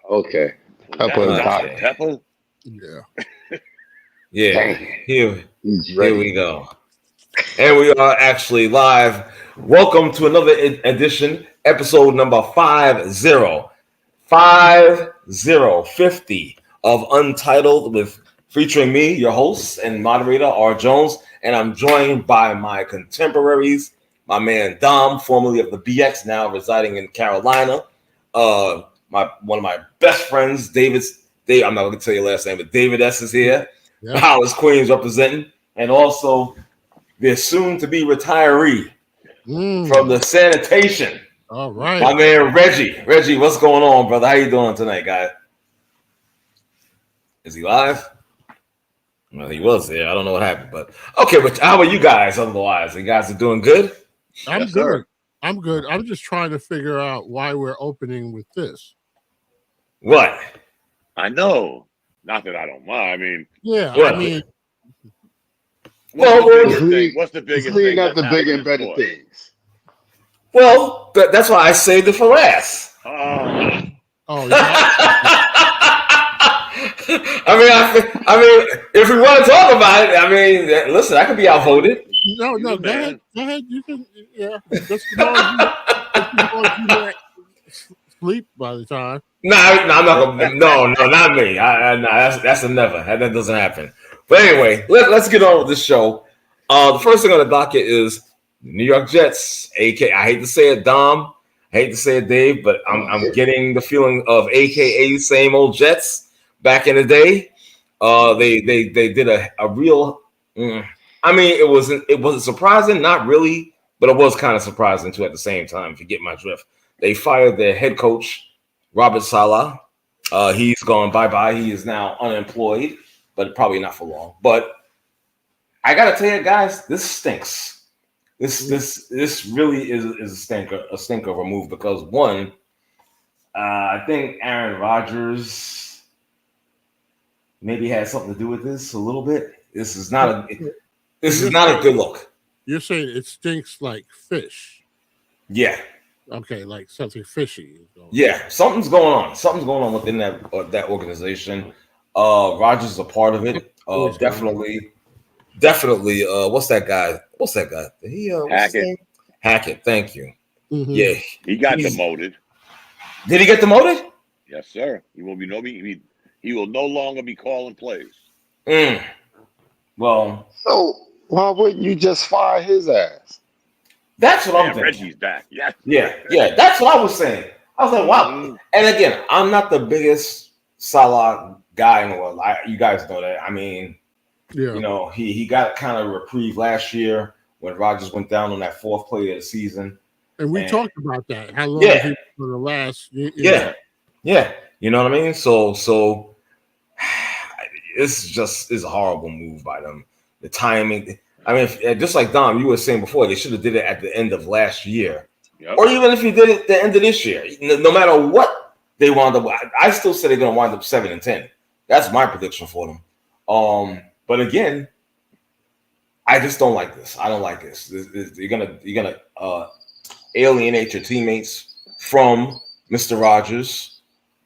Okay. Pepper is hot. Pepper? Yeah. Yeah. Here He's ready. we go. And we are actually live. Welcome to another edition, episode number 50 of Untitled, with featuring me, your host and moderator, R. Jones, and I'm joined by my contemporaries, my man Dom, formerly of the BX, now residing in Carolina. One of my best friends, Dave. I'm not going to tell your last name, but David S is here. Yeah. Powers Queens representing, and also the soon-to-be retiree from the sanitation. All right, my man Reggie. Reggie, what's going on, brother? How you doing tonight, guy? Is he live? Well, he was there. I don't know what happened, but okay. But how are you guys? Otherwise, you guys are doing good. I'm good. I'm good. I'm just trying to figure out why we're opening with this. What? I know. Not that I don't mind. I mean, yeah. What? I mean, what's the biggest This thing? league got the big and better things. Well, that's why I saved it for last. oh, yeah. I mean, if we want to talk about it, I mean, listen, I could be outvoted. No, go ahead. You can, yeah. Just as long as you don't sleep by the time. No, I'm not gonna. No, not me. No, that's a never. That doesn't happen. But anyway, let's get on with this show. The first thing on the docket is New York Jets. AKA, I hate to say it, Dom. I hate to say it, Dave, but I'm getting the feeling of AKA same old Jets back in the day. They did a real. I mean, it wasn't surprising, not really, but it was kind of surprising too at the same time. If you get my drift, they fired their head coach, Robert Saleh. He's gone bye-bye. He is now unemployed, but probably not for long. But I gotta tell you, guys, this stinks. This really is a stinker of a move because one, I think Aaron Rodgers maybe had something to do with this a little bit. This is not a good look. You're saying it stinks like fish. Yeah. Okay, like something fishy. Yeah, something's going on. Something's going on within that organization. Rodgers is a part of it. Definitely. What's that guy? Hackett. Thank you. Mm-hmm. Yeah, he got demoted. Did he get demoted? Yes, sir. He will no longer be calling plays. Well, so why wouldn't you just fire his ass? That's what I'm thinking. Reggie's back. Yes. Yeah. That's what I was saying. I was like, wow. And again, I'm not the biggest Salah guy in the world. You guys know that. I mean, you know, he got kind of reprieve last year when Rodgers went down on that fourth play of the season. And we talked about that. How long he for the last? Yeah. You know what I mean? So it's a horrible move by them. The timing. I mean, just like Dom, you were saying before, they should have did it at the end of last year, or even if you did it at the end of this year. No matter what they wound up, I still say they're going to wind up 7-10. That's my prediction for them. But again, I just don't like this. I don't like this. You're gonna alienate your teammates from Mr. Rodgers.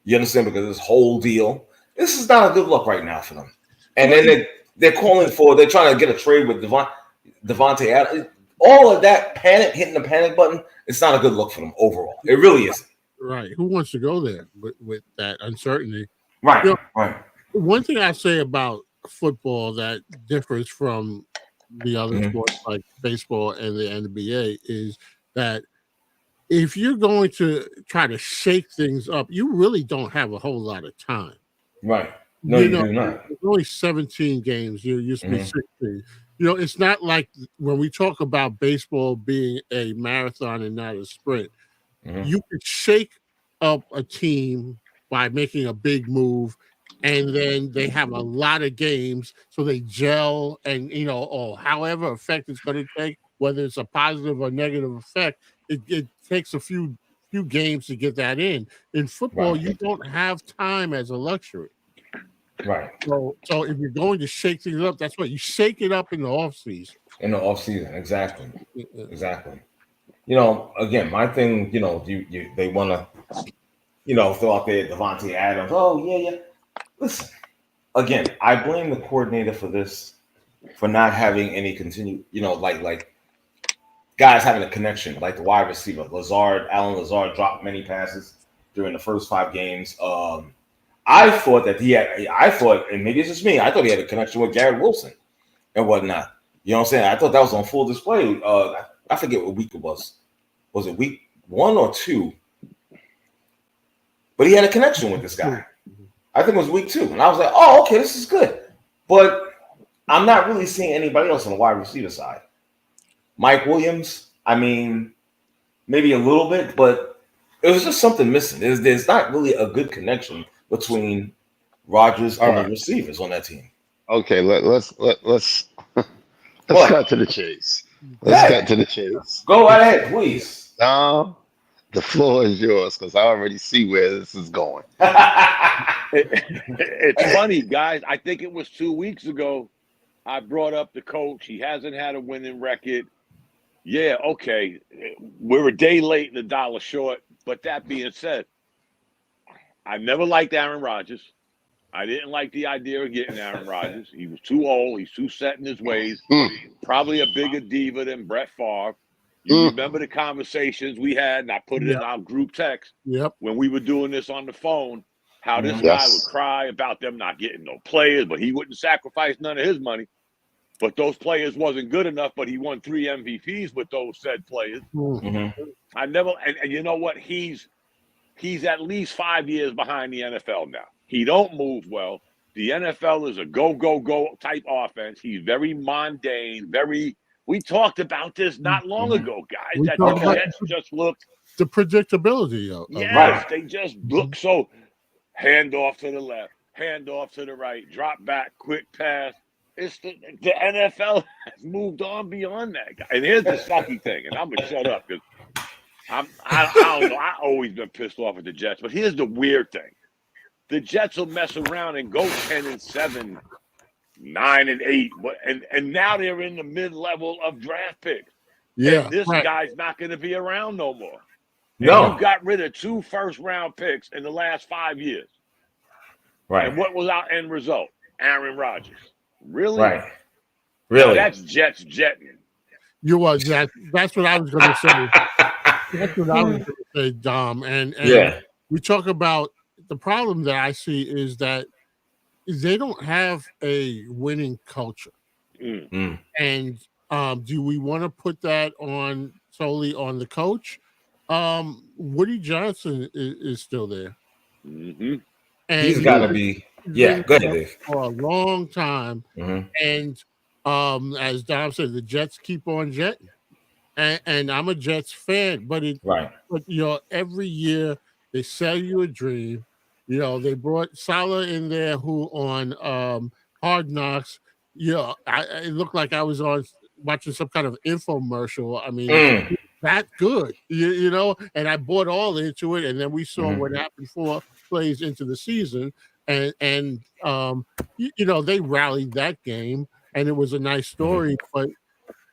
You understand? Because this whole deal, this is not a good look right now for them. And then they're trying to get a trade with Devontae Adams. All of that panic, hitting the panic button, it's not a good look for them overall. It really isn't. Right. Who wants to go there with that uncertainty? Right. You know, right. One thing I say about football that differs from the other sports like baseball and the NBA is that if you're going to try to shake things up, you really don't have a whole lot of time. Right. No, you do not. There's only 17 games. You used to be 16. You know, it's not like when we talk about baseball being a marathon and not a sprint. You could shake up a team by making a big move, and then they have a lot of games, so they gel, and or however effect it's going to take, whether it's a positive or negative effect, it takes a few games to get that in. In football, you don't have time as a luxury. Right. So if you're going to shake things up, that's what you shake it up in the off season. Exactly. Exactly. You know, again, my thing, they want to throw out there Devontae Adams. Oh, yeah. Listen, again, I blame the coordinator for this, for not having any continued, like guys having a connection, like the wide receiver. Alan Lazard dropped many passes during the first 5 games. I thought that and maybe it's just me, I thought he had a connection with Garrett Wilson and whatnot. You know what I'm saying? I thought that was on full display. I forget what week it was. Was it week 1 or 2? But he had a connection with this guy. I think it was week 2. And I was like, oh, okay, this is good. But I'm not really seeing anybody else on the wide receiver side. Mike Williams, I mean, maybe a little bit, but it was just something missing. There's not really a good connection between Rodgers and the receivers on that team. Okay, let's cut to the chase. Let's cut to the chase. Go right ahead, please. Now, the floor is yours because I already see where this is going. It's funny, guys. I think it was 2 weeks ago I brought up the coach. He hasn't had a winning record. Yeah, okay. We're a day late and $1 short. But that being said, I never liked Aaron Rodgers. I didn't like the idea of getting Aaron Rodgers. He was too old. He's too set in his ways. Probably a bigger diva than Brett Favre. You remember the conversations we had, and I put it in our group text when we were doing this on the phone, how this guy would cry about them not getting no players, but he wouldn't sacrifice none of his money. But those players wasn't good enough, but he won 3 MVPs with those said players. I never – and you know what? He's at least 5 years behind the NFL now. He don't move well. The NFL is a go, go, go type offense. He's very mundane, we talked about this not long ago, guys. That the Jets just looked the predictability of they just look so hand off to the left, hand off to the right, drop back, quick pass. It's the NFL has moved on beyond that, guy. And here's the sucky thing, and I'm gonna shut up because I don't know. I always been pissed off at the Jets, but here's the weird thing: the Jets will mess around and go 10-7. 9-8, and now they're in the mid-level of draft picks. Yeah, and this guy's not going to be around no more. No, you got rid of 2 first-round picks in the last 5 years. Right. And what was our end result? Aaron Rodgers. Really? Right. Really? Now that's Jets jetting. You was that's what I was going to say. That's what I was going to say, Dom. And we talk about the problem that I see is that they don't have a winning culture. And do we want to put that on solely on the coach? Woody Johnson is still there. And he's got to be. Yeah, go ahead, Dave. For a long time. And as Dom said, the Jets keep on jetting. And I'm a Jets fan, but every year they sell you a dream. They brought Saleh in there who on Hard Knocks, it looked like I was watching some kind of infomercial. I mean, that good, and I bought all into it. And then we saw what happened 4 plays into the season. And they rallied that game and it was a nice story, but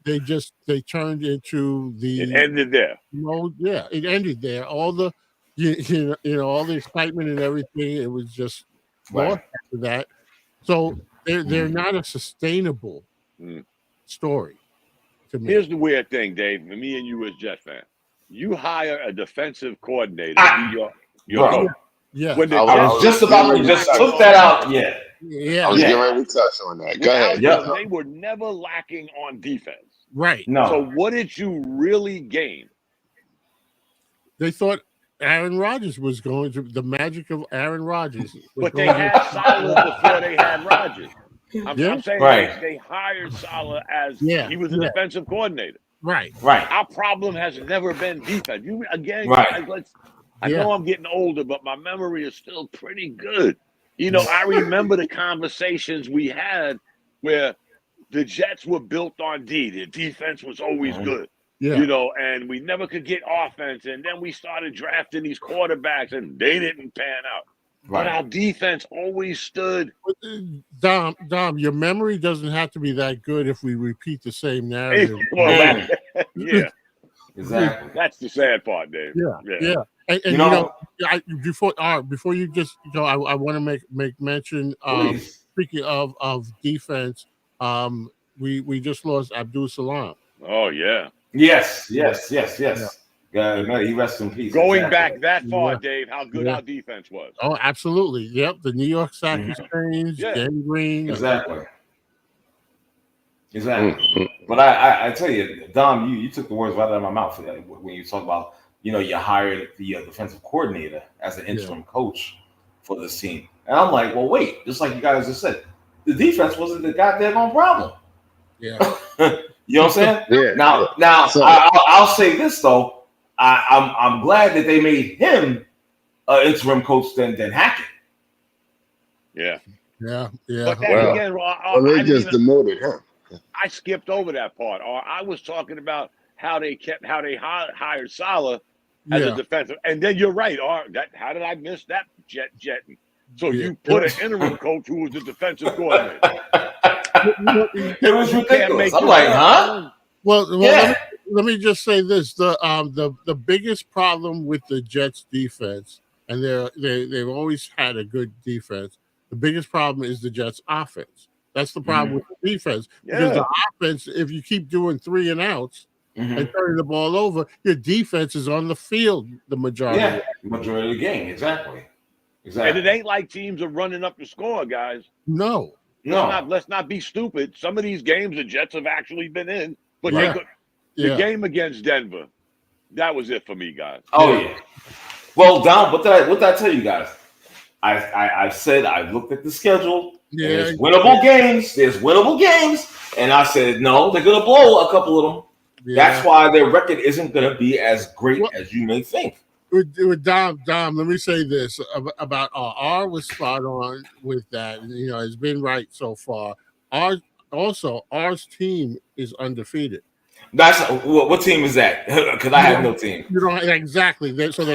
they turned into it ended there. It ended there. All the all the excitement and everything, it was just lost after that. So they're not a sustainable story to me. Here's the weird thing, Dave. Me and you as Jet fans, you hire a defensive coordinator to be your coach. Yeah, I was just about to just took that out. I was getting ready to touch on that. Go ahead. They were never lacking on defense. Right. No. So what did you really gain? They thought Aaron Rodgers was going to the magic of Aaron Rodgers. But they had Saleh before they had Rodgers. I'm saying they hired Saleh as he was a defensive coordinator. Right. Our problem has never been defense. Guys, I know I'm getting older, but my memory is still pretty good. I remember the conversations we had where the Jets were built on D. The defense was always good. And we never could get offense. And then we started drafting these quarterbacks, and they didn't pan out. But our defense always stood. Dom, your memory doesn't have to be that good if we repeat the same narrative. Exactly. That's the sad part, Dave. And before you just go, I want to make mention. Speaking of defense, we just lost Abdul Salam. Oh yeah. Yes. He rests in peace. Going back that far, Dave, how good our defense was. Oh, absolutely. Yep. The New York Sackers Cranes, gangrene. Exactly. But I tell you, Dom, you took the words right out of my mouth when you talk about, you hired the defensive coordinator as an interim coach for this team. And I'm like, well, wait, just like you guys just said, the defense wasn't the goddamn problem. Yeah. You know what I'm saying? Yeah. Now, I'll say this though, I'm glad that they made him an interim coach than Hackett. Yeah. But then again, they just demoted him. I skipped over that part. Or I was talking about how they hired Saleh as a defensive, and then you're right. How did I miss that jetting? So you put an interim coach who was the defensive coordinator. It was ridiculous. I'm like, huh? Well, let me just say this: the biggest problem with the Jets defense, and they've always had a good defense. The biggest problem is the Jets offense. That's the problem with the defense, because the offense, if you keep doing 3 and outs and turning the ball over, your defense is on the field the majority. Yeah, majority of the game, exactly. And it ain't like teams are running up the score, guys. No. Let's not be stupid. Some of these games the Jets have actually been in, but the game against Denver, that was it for me, guys. Oh yeah. Well, Don, what did I tell you guys? I said I looked at the schedule. There's winnable games. There's winnable games, and I said no, they're gonna blow a couple of them. Yeah. That's why their record isn't gonna be as great as you may think. With Dom, let me say this about R was spot on with that. It's been right so far. R's team is undefeated. That's what team is that? Because I have no team. You don't exactly. So they're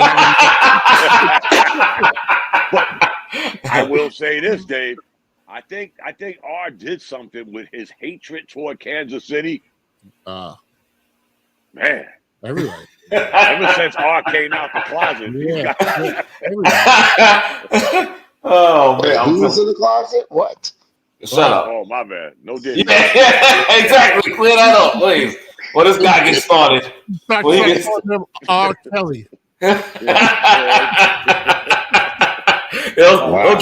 I will say this, Dave. I think R did something with his hatred toward Kansas City. Man, everybody. Ever since R came out the closet. Oh man, who was in the closet? What? Shut up. Oh my bad. No did. Exactly. Clear that up, please. Well, this guy gets started. R. Kelly. Don't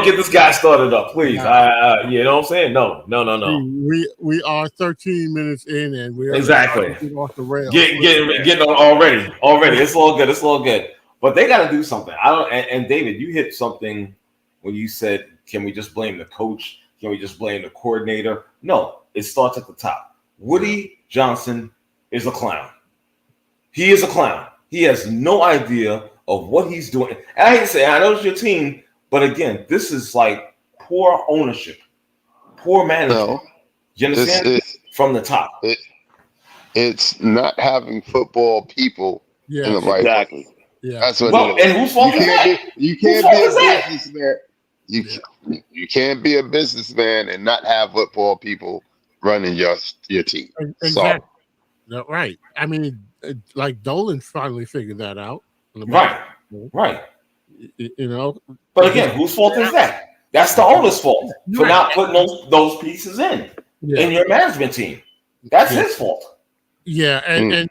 get this guy started up, please. You know what I'm saying? No. We are 13 minutes in, and we're exactly off the rails. Getting already. It's all good. But they got to do something. And David, you hit something when you said, "Can we just blame the coach? Can we just blame the coordinator?" No, it starts at the top. Woody Johnson is a clown. He is a clown. He has no idea of what he's doing. And I hate to say, I know it's your team, but again, this is like poor ownership, poor management. No, you understand? From the top. It's not having football people in the right exactly. place. Yeah. That's what it is. And whose fault is that? You can't be a businessman. You can't be a businessman and not have football people running your team. Exactly. No, right. I mean, like Dolan finally figured that out. Right. But again, whose fault is that? That's the owner's fault for not putting those pieces in your management team. That's his fault. Yeah, and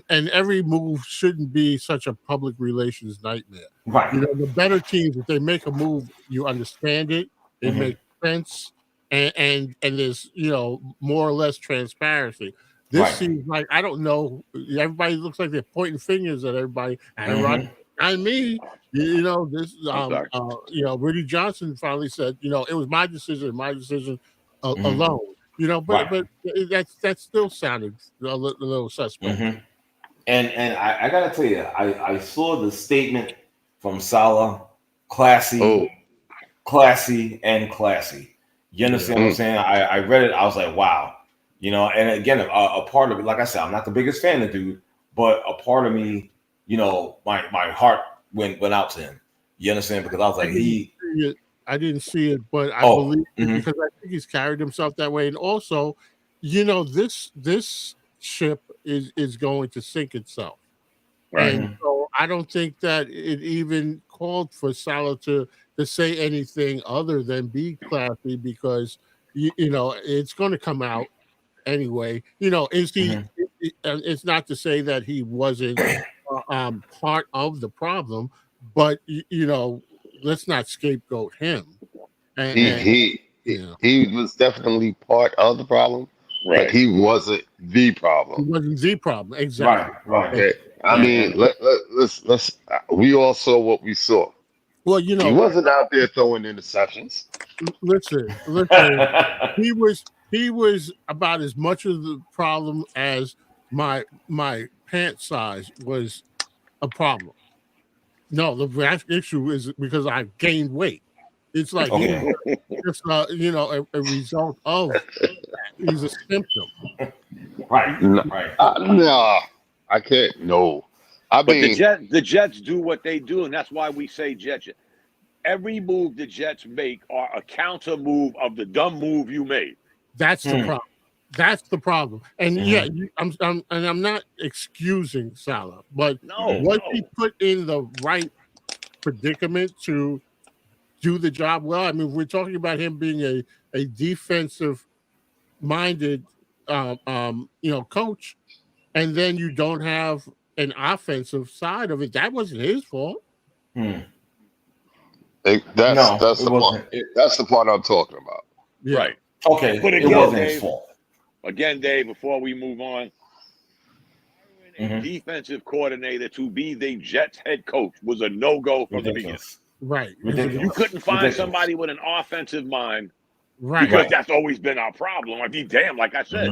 every move shouldn't be such a public relations nightmare. Right. The better teams, if they make a move, you understand it, it makes sense, and there's more or less transparency. This seems like, I don't know, everybody looks like they're pointing fingers at everybody. And me, this Rudy Johnson finally said, it was my decision alone. But that still sounded a little suspect. And I gotta tell you, I saw the statement from Saleh, classy. You understand what I'm saying? I read it, I was like, wow. And again, a part of it, like I said, I'm not the biggest fan of the dude, but a part of me, my heart went out to him. You understand? Because I was like, I didn't see it, but I believe it because I think he's carried himself that way. And also, this ship is going to sink itself. Right. And so I don't think that it even called for Saleh to say anything other than be classy because you know it's going to come out anyway. You know, is he? It's not to say that he wasn't part of the problem, but you know, let's not scapegoat him. And yeah, he was definitely part of the problem, but Right. he wasn't the problem. he wasn't the problem exactly. Right. Okay, I mean, let's. We all saw what we saw. Well, you He know, wasn't out there throwing interceptions. listen. He was about as much of the problem as my pant size was a problem. No, the vast issue is because I've gained weight. It's like he was just you know a result of he's a symptom. No, no, I can't. No, I But mean, the Jets do what they do, and that's why we say Jets. Every move the Jets make are a counter move of the dumb move you made. That's the problem. That's the problem. And yeah, I'm not excusing Saleh, but was he put in the right predicament to do the job well? I mean, we're talking about him being a defensive minded you know coach, and then you don't have an offensive side of it. That wasn't his fault. that's the part. That's the part I'm talking about. Yeah. Right. Okay, But it again, wasn't Dave, his fault. Again, Dave, before we move on, a defensive coordinator to be the Jets head coach was a no-go from the beginning. Right. You couldn't find somebody with an offensive mind, right? Because that's always been our problem. I mean, damn, like I said,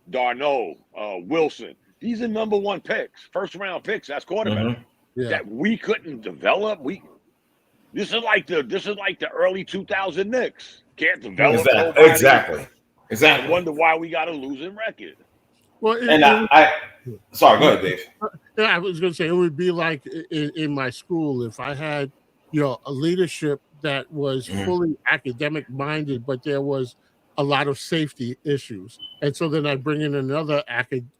Darnold, Wilson, these are number one picks, first-round picks. That's quarterback that we couldn't develop. This is like the early 2000 Knicks. Can't develop nobody. Exactly. I wonder why we got a losing record. Well, sorry, go ahead, Dave. I was going to say it would be like in my school if I had, you know, a leadership that was fully academic minded, but there was a lot of safety issues, and so then I bring in another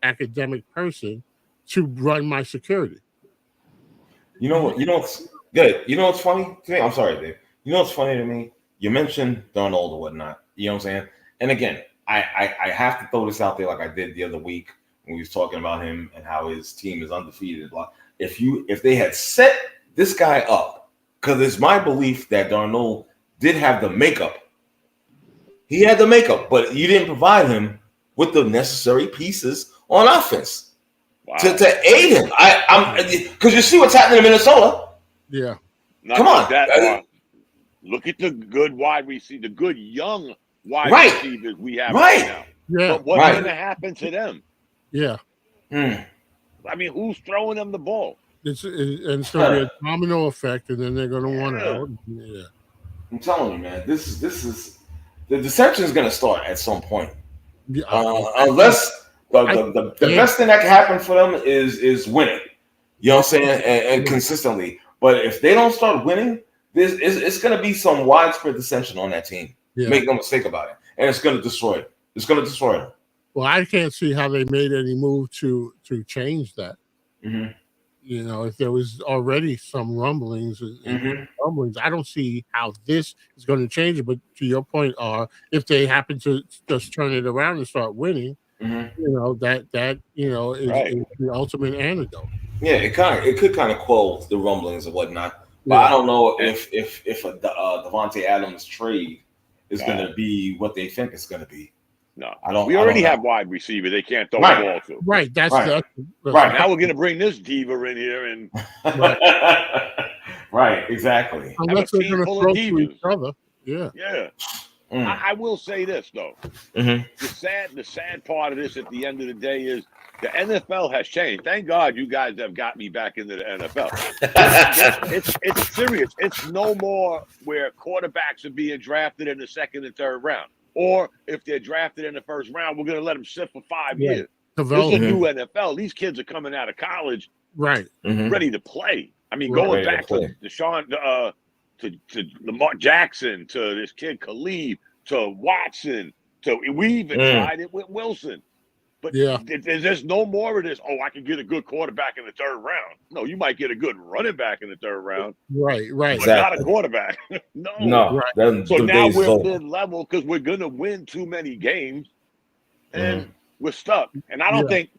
academic person to run my security. You know what's good. You know what's funny to me? I'm sorry, Dave. You know what's funny to me? You mentioned Darnold or whatnot. You know what I'm saying? And again, I have to throw this out there like I did the other week when we was talking about him and how his team is undefeated. If they had set this guy up, because it's my belief that Darnold did have the makeup. He had the makeup, but you didn't provide him with the necessary pieces on offense to aid him. Because you see what's happening in Minnesota. Yeah. Come on. Look at the good wide receiver, the good young wide receivers we have right now. Yeah. But what's going to happen to them? Yeah. I mean, who's throwing them the ball? And it's going to be a domino effect, and then they're going to want out. Yeah. I'm telling you, man, this is the deception is going to start at some point. Yeah. Unless the best thing that can happen for them is winning. You know what I'm saying? And consistently. But if they don't start winning, it's going to be some widespread dissension on that team. Yeah. Make no mistake about it. And it's going to destroy it. It's going to destroy them. Well, I can't see how they made any move to change that. You know, if there was already some rumblings, I don't see how this is going to change it. But to your point, if they happen to just turn it around and start winning, you know, that you know is the ultimate antidote. Yeah, it could kind of quell the rumblings and whatnot. But I don't know if a Devontae Adams trade is going to be what they think it's going to be. No, I don't. We already have wide receiver. They can't throw the ball to. Right. That's right. Now we're going to bring this diva in here and. Right. Exactly. Unless they're going to throw to each other. Yeah. Yeah. I will say this though. The sad part of this at the end of the day is the NFL has changed. Thank God you guys have got me back into the NFL. It's serious. It's no more where quarterbacks are being drafted in the second and third round. Or if they're drafted in the first round, we're going to let them sit for 5 years. This is a new NFL. These kids are coming out of college ready to play. I mean, going back to Deshaun, to Lamar Jackson, to this kid Khalid, to Watson, we even tried it with Wilson. But there's no more of this. Oh, I can get a good quarterback in the third round. No, you might get a good running back in the third round. Right. But Exactly. not a quarterback. No. Right. So now we're mid-level because we're going to win too many games, and we're stuck. And I don't think,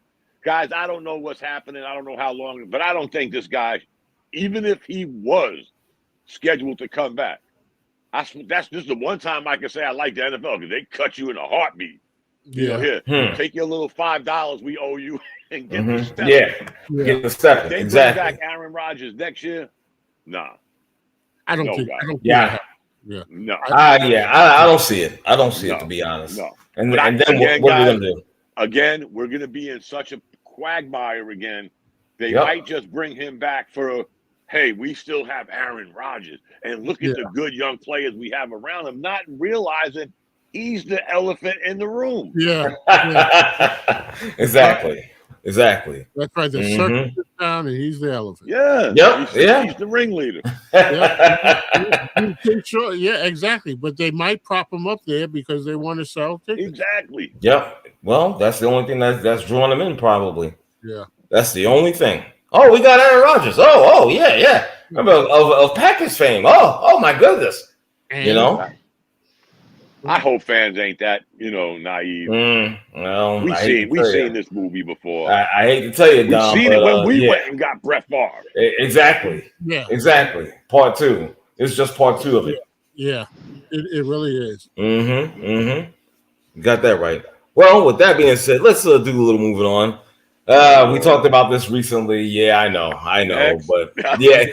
guys, I don't know what's happening. I don't know how long, but I don't think this guy, even if he was scheduled to come back, that's just the one time I can say I like the NFL because they cut you in a heartbeat. You know, here, take your little $5 we owe you and get the step. Get the step. They exactly. bring back Aaron Rodgers next year. Nah, I don't think. No. I don't see it. I don't see it, to be honest. No. And then what are we gonna do? Again, we're gonna be in such a quagmire again. They might just bring him back for hey, we still have Aaron Rodgers, and look at the good young players we have around him, not realizing he's the elephant in the room. Exactly. That's right. The circus is down, and he's the elephant. He's the ringleader. Sure. Yeah, exactly. But they might prop him up there because they want to sell tickets. Exactly. Yep. Well, that's the only thing that's drawing him in, probably. Yeah. That's the only thing. Oh, we got Aaron Rodgers. Oh, yeah. Remember of Packers fame. Oh my goodness. And, you know. I hope fans ain't that, naive. Well, we've seen this movie before. I hate to tell you, Dom. We've seen it when we went and got Brett Favre. Exactly. Yeah. Exactly. Part 2. It's just part 2 of it. Yeah. It really is. You got that right. Well, with that being said, let's do a little moving on. We talked about this recently. Yeah, I know, but yeah.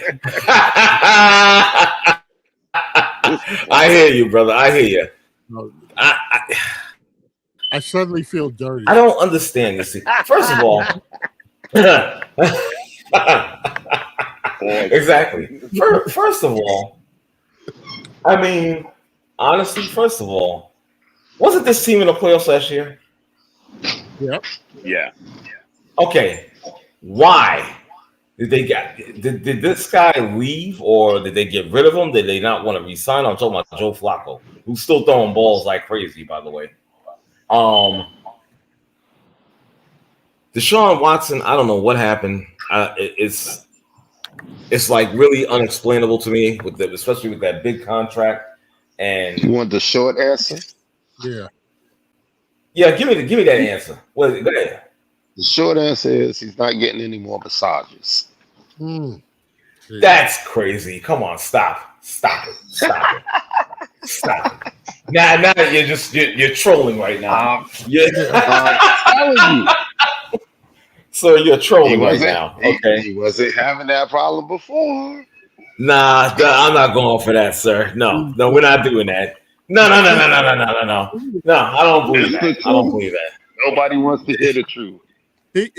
I hear you, brother. I hear you. I suddenly feel dirty. I don't understand this. First of all, exactly. First of all, I mean, honestly, first of all, wasn't this team in the playoffs last year? Yep. Yeah. Okay. Why did they did this guy leave, or did they get rid of him? Did they not want to resign? I'm talking about Joe Flacco, who's still throwing balls like crazy, by the way. Deshaun Watson, I don't know what happened. It's like really unexplainable to me, especially with that big contract. And you want the short answer? Yeah. Give me that answer. Go ahead. The short answer is he's not getting any more massages. That's crazy. Come on, stop it. Now you're trolling right now. So you're trolling right now. Okay. He wasn't having that problem before. Nah, I'm not going for that, sir. No, we're not doing that. No. No, I don't believe that. Nobody wants to hear the truth.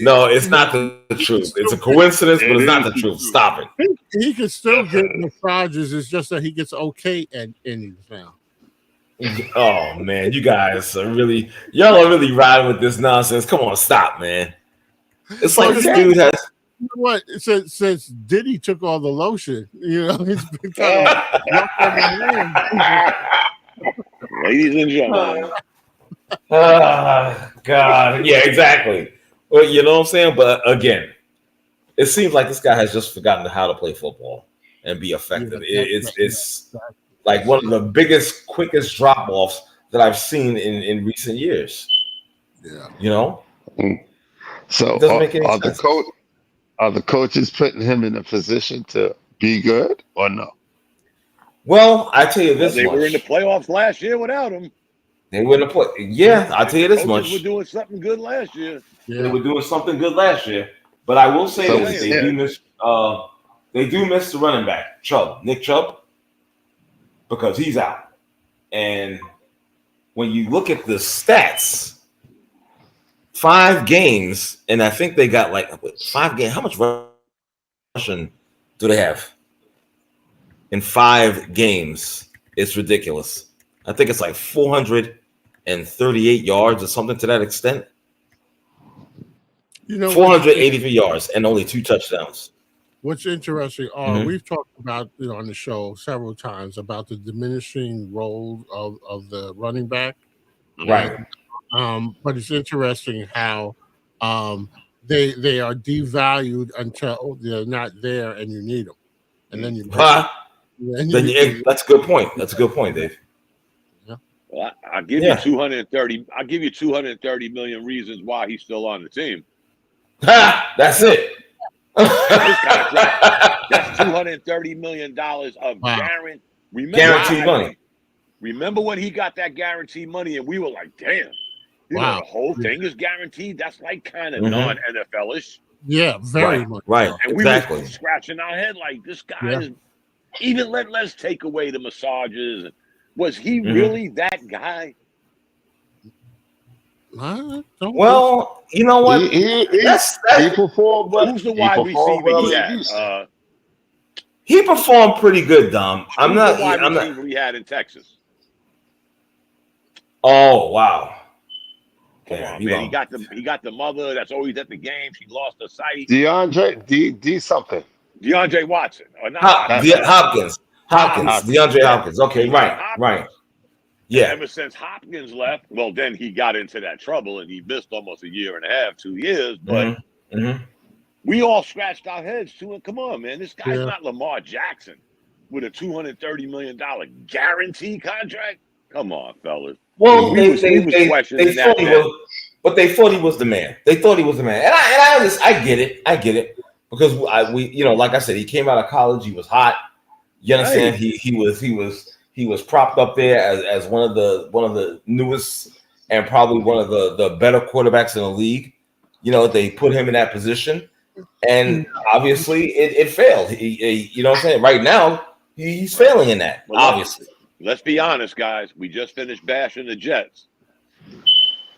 No, it's not the truth. It's a coincidence, but it's not the truth. Stop it. He can still get massages. It's just that he gets okay at innings now. Oh man, y'all are really riding with this nonsense. Come on, stop, man. It's like this dude has. You know what? Since Diddy took all the lotion, he's been kind of. Ladies and gentlemen. God, yeah, exactly. Well, you know what I'm saying? But again, it seems like this guy has just forgotten how to play football and be effective. It's like one of the biggest, quickest drop-offs that I've seen in recent years. Yeah. So are the coaches putting him in a position to be good or no? Well, I tell you this much. They were in the playoffs last year without him. They were in the play. Yeah, I'll tell you this much. They were doing something good last year. Yeah. They were doing something good last year. But I will say this. They do miss the running back, Nick Chubb, because he's out. And when you look at the stats, 5 games, and I think they got 5 games. How much rushing do they have in 5 games? It's ridiculous. I think it's like 438 yards or something to that extent. 483 yards and only 2 touchdowns. What's interesting, we've talked about on the show several times about the diminishing role of the running back. Right. But it's interesting how they are devalued until they're not there, and you need them, and then you. That's a good point. That's a good point, Dave. Yeah. Well, I'll give you 230. I'll give you 230 million reasons why he's still on the team. That's it. His contract. That's $230 million of guaranteed money. Remember when he got that guaranteed money, and we were like, "Damn, the whole thing is guaranteed." That's like kind of non-NFL-ish. Yeah, very much. Right, and we were scratching our head like, "This guy is." Even let's take away the massages. Was he really that guy? Well, you know what? He performed. Who's the wide receiver he performed pretty good, Dom. I'm not. He had in Texas. Oh wow! Come on, man. He got the mother that's always at the game. She lost her sight. DeAndre something. DeAndre Watson or not? Hopkins. DeAndre Hopkins. Okay, right. Yeah. And ever since Hopkins left, well, then he got into that trouble and he missed almost a year and a half, 2 years. But we all scratched our heads too. And come on, man, this guy's not Lamar Jackson with a $230 million guarantee contract. Come on, fellas. Well, they thought he was the man. They thought he was the man, and I get it because we like I said, he came out of college, he was hot. You understand? He was propped up there as one of the newest and probably one of the better quarterbacks in the league. They put him in that position, and obviously it failed. He you know what I'm saying? Right now he's failing in that. Well, obviously. Let's be honest, guys. We just finished bashing the Jets.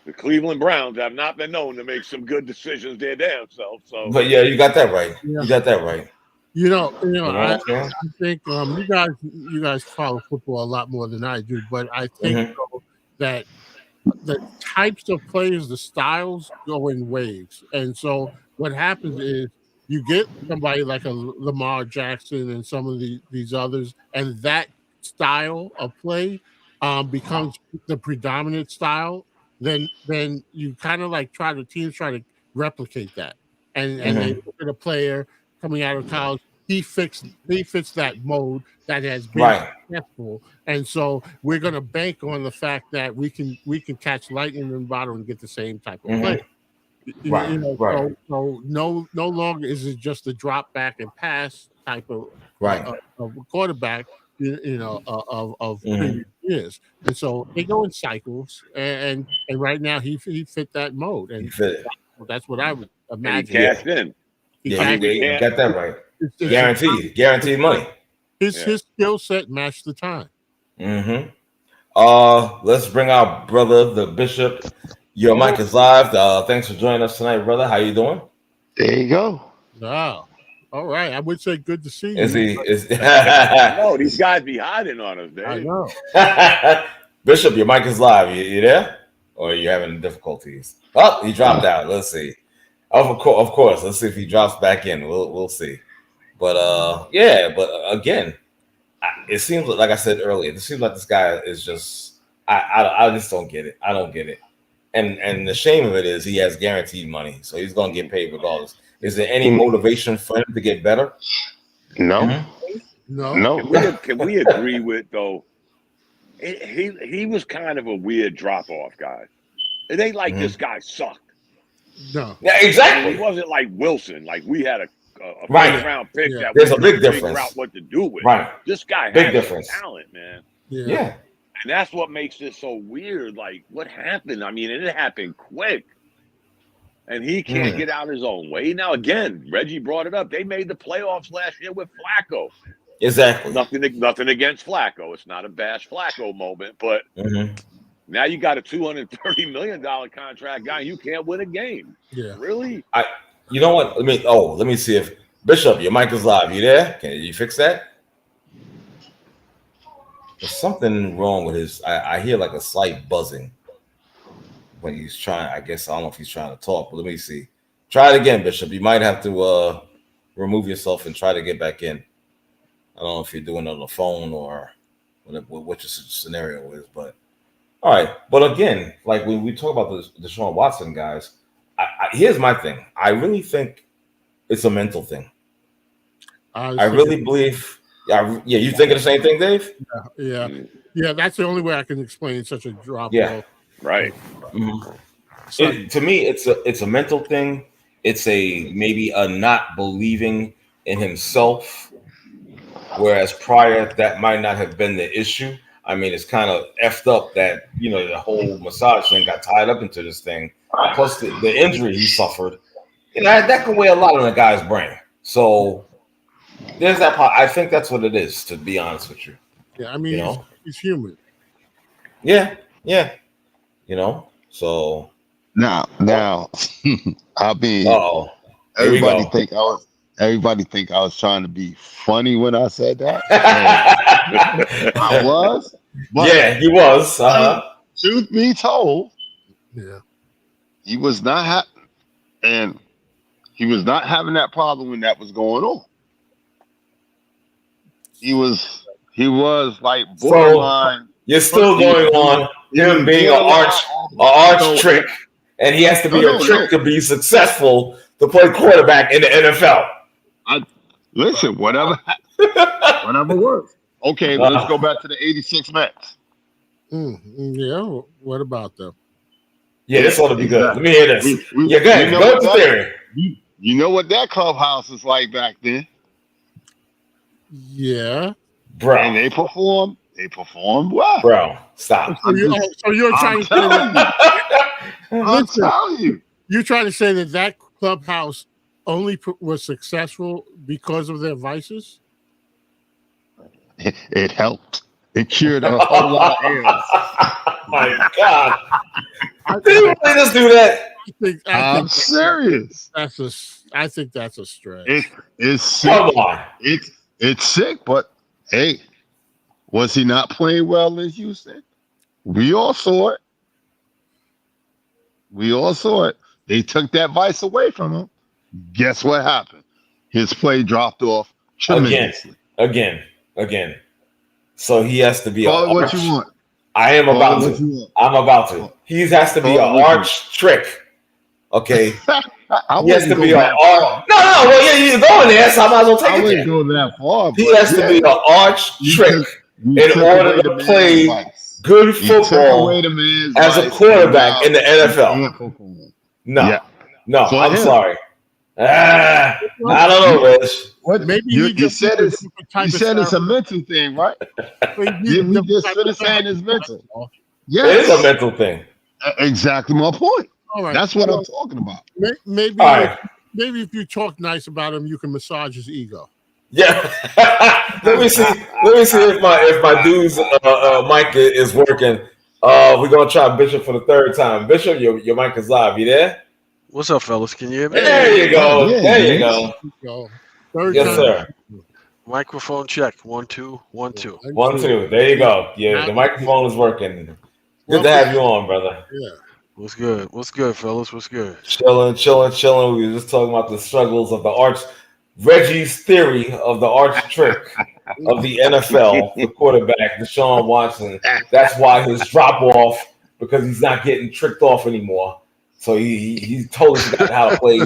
The Cleveland Browns have not been known to make some good decisions their damn self. So, but yeah, you got that right. Yeah. You got that right. I think you guys follow football a lot more than I do, but I think that the types of players, the styles go in waves, and so what happens is you get somebody like a Lamar Jackson and some of these others, and that style of play becomes the predominant style. Then you kind of like teams try to replicate that, and they look at a player coming out of college. He fits that mode that has been successful, and so we're going to bank on the fact that we can catch lightning in the bottle and get the same type of play. So no longer is it just a drop back and pass type of quarterback. Of previous years, and so they go in cycles, and right now he fit that mode, and that's what I would imagine. He cashed in. You got that right. Guaranteed money. His skill set matched the time. Let's bring our brother, the Bishop. Your mic is live. Thanks for joining us tonight, brother. How you doing? There you go. Wow. All right, I would say good to see you. No, these guys be hiding on us, Dave. I know. Bishop, your mic is live. You there? Or are you having difficulties? Oh, he dropped out. Let's see. Of course. Let's see if he drops back in. We'll see. But again, it seems like I said earlier, it seems like this guy is just I just don't get it. I don't get it. And the shame of it is he has guaranteed money, so he's gonna get paid regardless. Is there any motivation for him to get better? No. No. Can we agree with though? He was kind of a weird drop off guy. It ain't like this guy sucked. No. Yeah, exactly. He wasn't like Wilson. Like we had a first round pick that there's a big figure difference. out what to do with. Right. This guy big had difference. Talent, man. Yeah. And that's what makes this so weird. Like, what happened? I mean, it happened quick. And he can't get out his own way. Now, again, Reggie brought it up. They made the playoffs last year with Flacco. Exactly. Nothing against Flacco. It's not a bash Flacco moment. But now you got a $230 million contract guy. You can't win a game. Yeah. Really? You know what? Let me see if Bishop, your mic is live. You there? Can you fix that? There's something wrong with his. I hear like a slight buzzing when he's trying. I guess I don't know if he's trying to talk, but let me see. Try it again, Bishop. You might have to remove yourself and try to get back in. I don't know if you're doing it on the phone or what your scenario is, but All right, but again, like when we talk about the Deshaun Watson guys, here's my thing. I really think it's a mental thing. I really believe. Yeah, you thinking the same thing, Dave? Yeah. That's the only way I can explain such a drop off. Right. Mm-hmm. To me, it's a mental thing. It's maybe a not believing in himself, whereas prior that might not have been the issue. I mean, it's kind of effed up that the whole massage thing got tied up into this thing. Plus the injury he suffered, that can weigh a lot on a guy's brain. So there's that part. I think that's what it is, to be honest with you. Yeah, I mean, he's human. Yeah. So now, I'll be. Everybody think I was trying to be funny when I said that. I was. But he was. Truth be told, he was not having that problem when that was going on. He was like borderline. So you're still going on him being an arch trick, and he has to be a trick to be successful to play quarterback in the NFL. Listen, whatever works. Okay, let's go back to the '86 Mets. Yeah, what about them? Yeah, this ought to be good. Let me hear this. Good. Go to theory. You know what that clubhouse was like back then? Yeah, bro. And they performed well. Bro, stop. So you're trying to say I'm telling you. You're trying to say that clubhouse only was successful because of their vices? It helped. It cured a whole lot of ills. My God. Did you really just do that? I'm serious. I think that's a stretch. It's sick. Come on. It's sick, but hey, was he not playing well in Houston? We all saw it. They took that vice away from him. Guess what happened? His play dropped off tremendously. Again. So he has to be Call it what you want. I am about to. I'm about to. He has to be an arch trick. Okay. He has to be an arch. No. Well, yeah, you're going there, so I might as well take it. I wouldn't go that far. He has to be an arch trick in order to play good football as a quarterback in the NFL. No, I'm sorry. I don't know, Rich. Maybe you said it's a mental thing, right? Didn't we just finish saying it's mental? Yes. It is a mental thing. Exactly my point. All right. That's what I'm talking about. Maybe if you talk nice about him, you can massage his ego. Yeah. Let me see if my dude's mic is working. We're gonna try Bishop for the third time. Bishop, your mic is live. You there? What's up, fellas? Can you hear me? There you go. There you go. Yes, sir. Microphone check. 1 2 1 2. 1 2. There you go. Yeah, the microphone is working. Good to have you on, brother. Yeah. What's good? What's good, fellas? What's good? Chilling. We were just talking about the struggles of the arch. Reggie's theory of the arch trick of the NFL, the quarterback, Deshaun Watson. That's why his drop off, because he's not getting tricked off anymore. So he totally forgot how to play.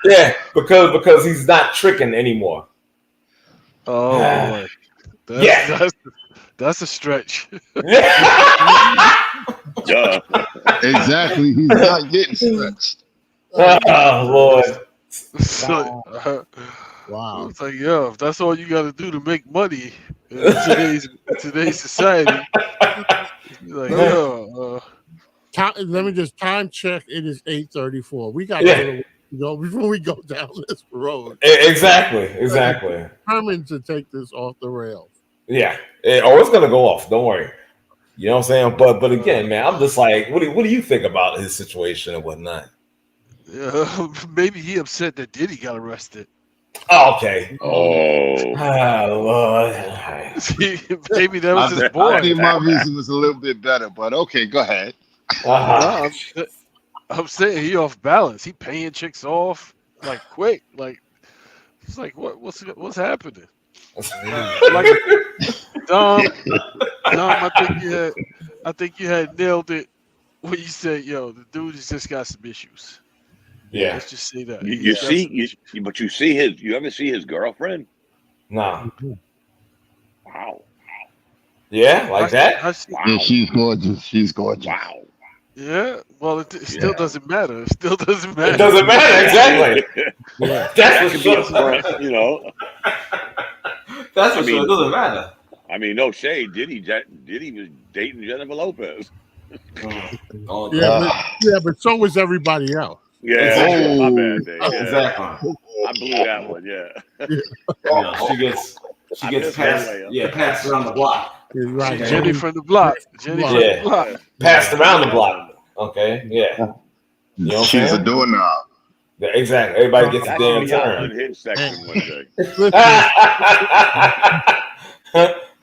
Yeah, because he's not tricking anymore. Oh boy. That's a stretch. Exactly. He's not getting stretched. Oh Lord. Wow. It's like, if that's all you got to do to make money in today's society, like, let me just time check. It is 8:34. We got to go before we go down this road. Exactly. Determined to take this off the rails. Yeah. It's gonna go off. Don't worry. You know what I'm saying? But again, man, I'm just like, what do you think about his situation and whatnot? Maybe he upset that Diddy got arrested. Oh, okay. Oh Lord. Maybe that was his boy. I think my reason was a little bit better, but okay, go ahead. I'm saying he off balance. He paying chicks off like quick. Like it's like what's happening? Like Dom, I think you had nailed it when you said, "Yo, the dude has just got some issues." Yeah. Let's just say that. You see his. You ever see his girlfriend? Nah. Wow. Yeah, like that. Wow. Yeah, she's gorgeous. She's gorgeous. Wow. Yeah. Well, it still doesn't matter. It still doesn't matter. It doesn't matter exactly. That's for sure. That's for sure. It doesn't matter. I mean, no shade. Diddy was dating Jennifer Lopez. But so was everybody else. Yeah, my bad, Dave. Yeah. Exactly. I blew that one. Yeah. She gets passed around the block. Right. Jenny from the block. Jenny from the block. Passed around the block. Okay. Yeah. You know She's a doorknob. Yeah, exactly. Everybody gets a damn turn. Hit section one day.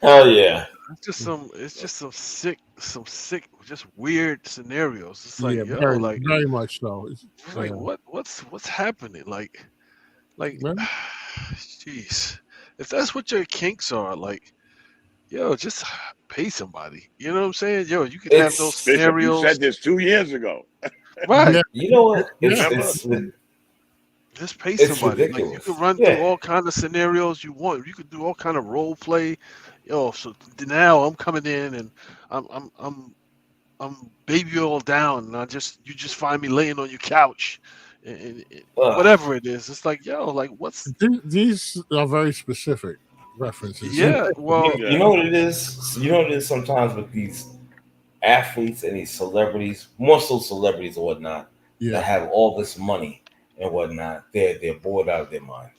Hell yeah. It's just some sick, just weird scenarios. It's like, very much so. Like, what's happening? Like, jeez, if that's what your kinks are, like, yo, just pay somebody. You know what I'm saying? Yo, you can have those scenarios. You said this 2 years ago, right? Yeah. You know what? Just pay somebody. Ridiculous. Like, you can run through all kind of scenarios you want. You could do all kind of role play. Yo, so now I'm coming in and I'm baby you all down, and you just find me laying on your couch, and whatever it is. It's like, yo, like what's these are very specific references. Yeah, well, you know what it is. You know what it is sometimes with these athletes and these celebrities, more so celebrities or whatnot, that have all this money and whatnot. They're bored out of their mind.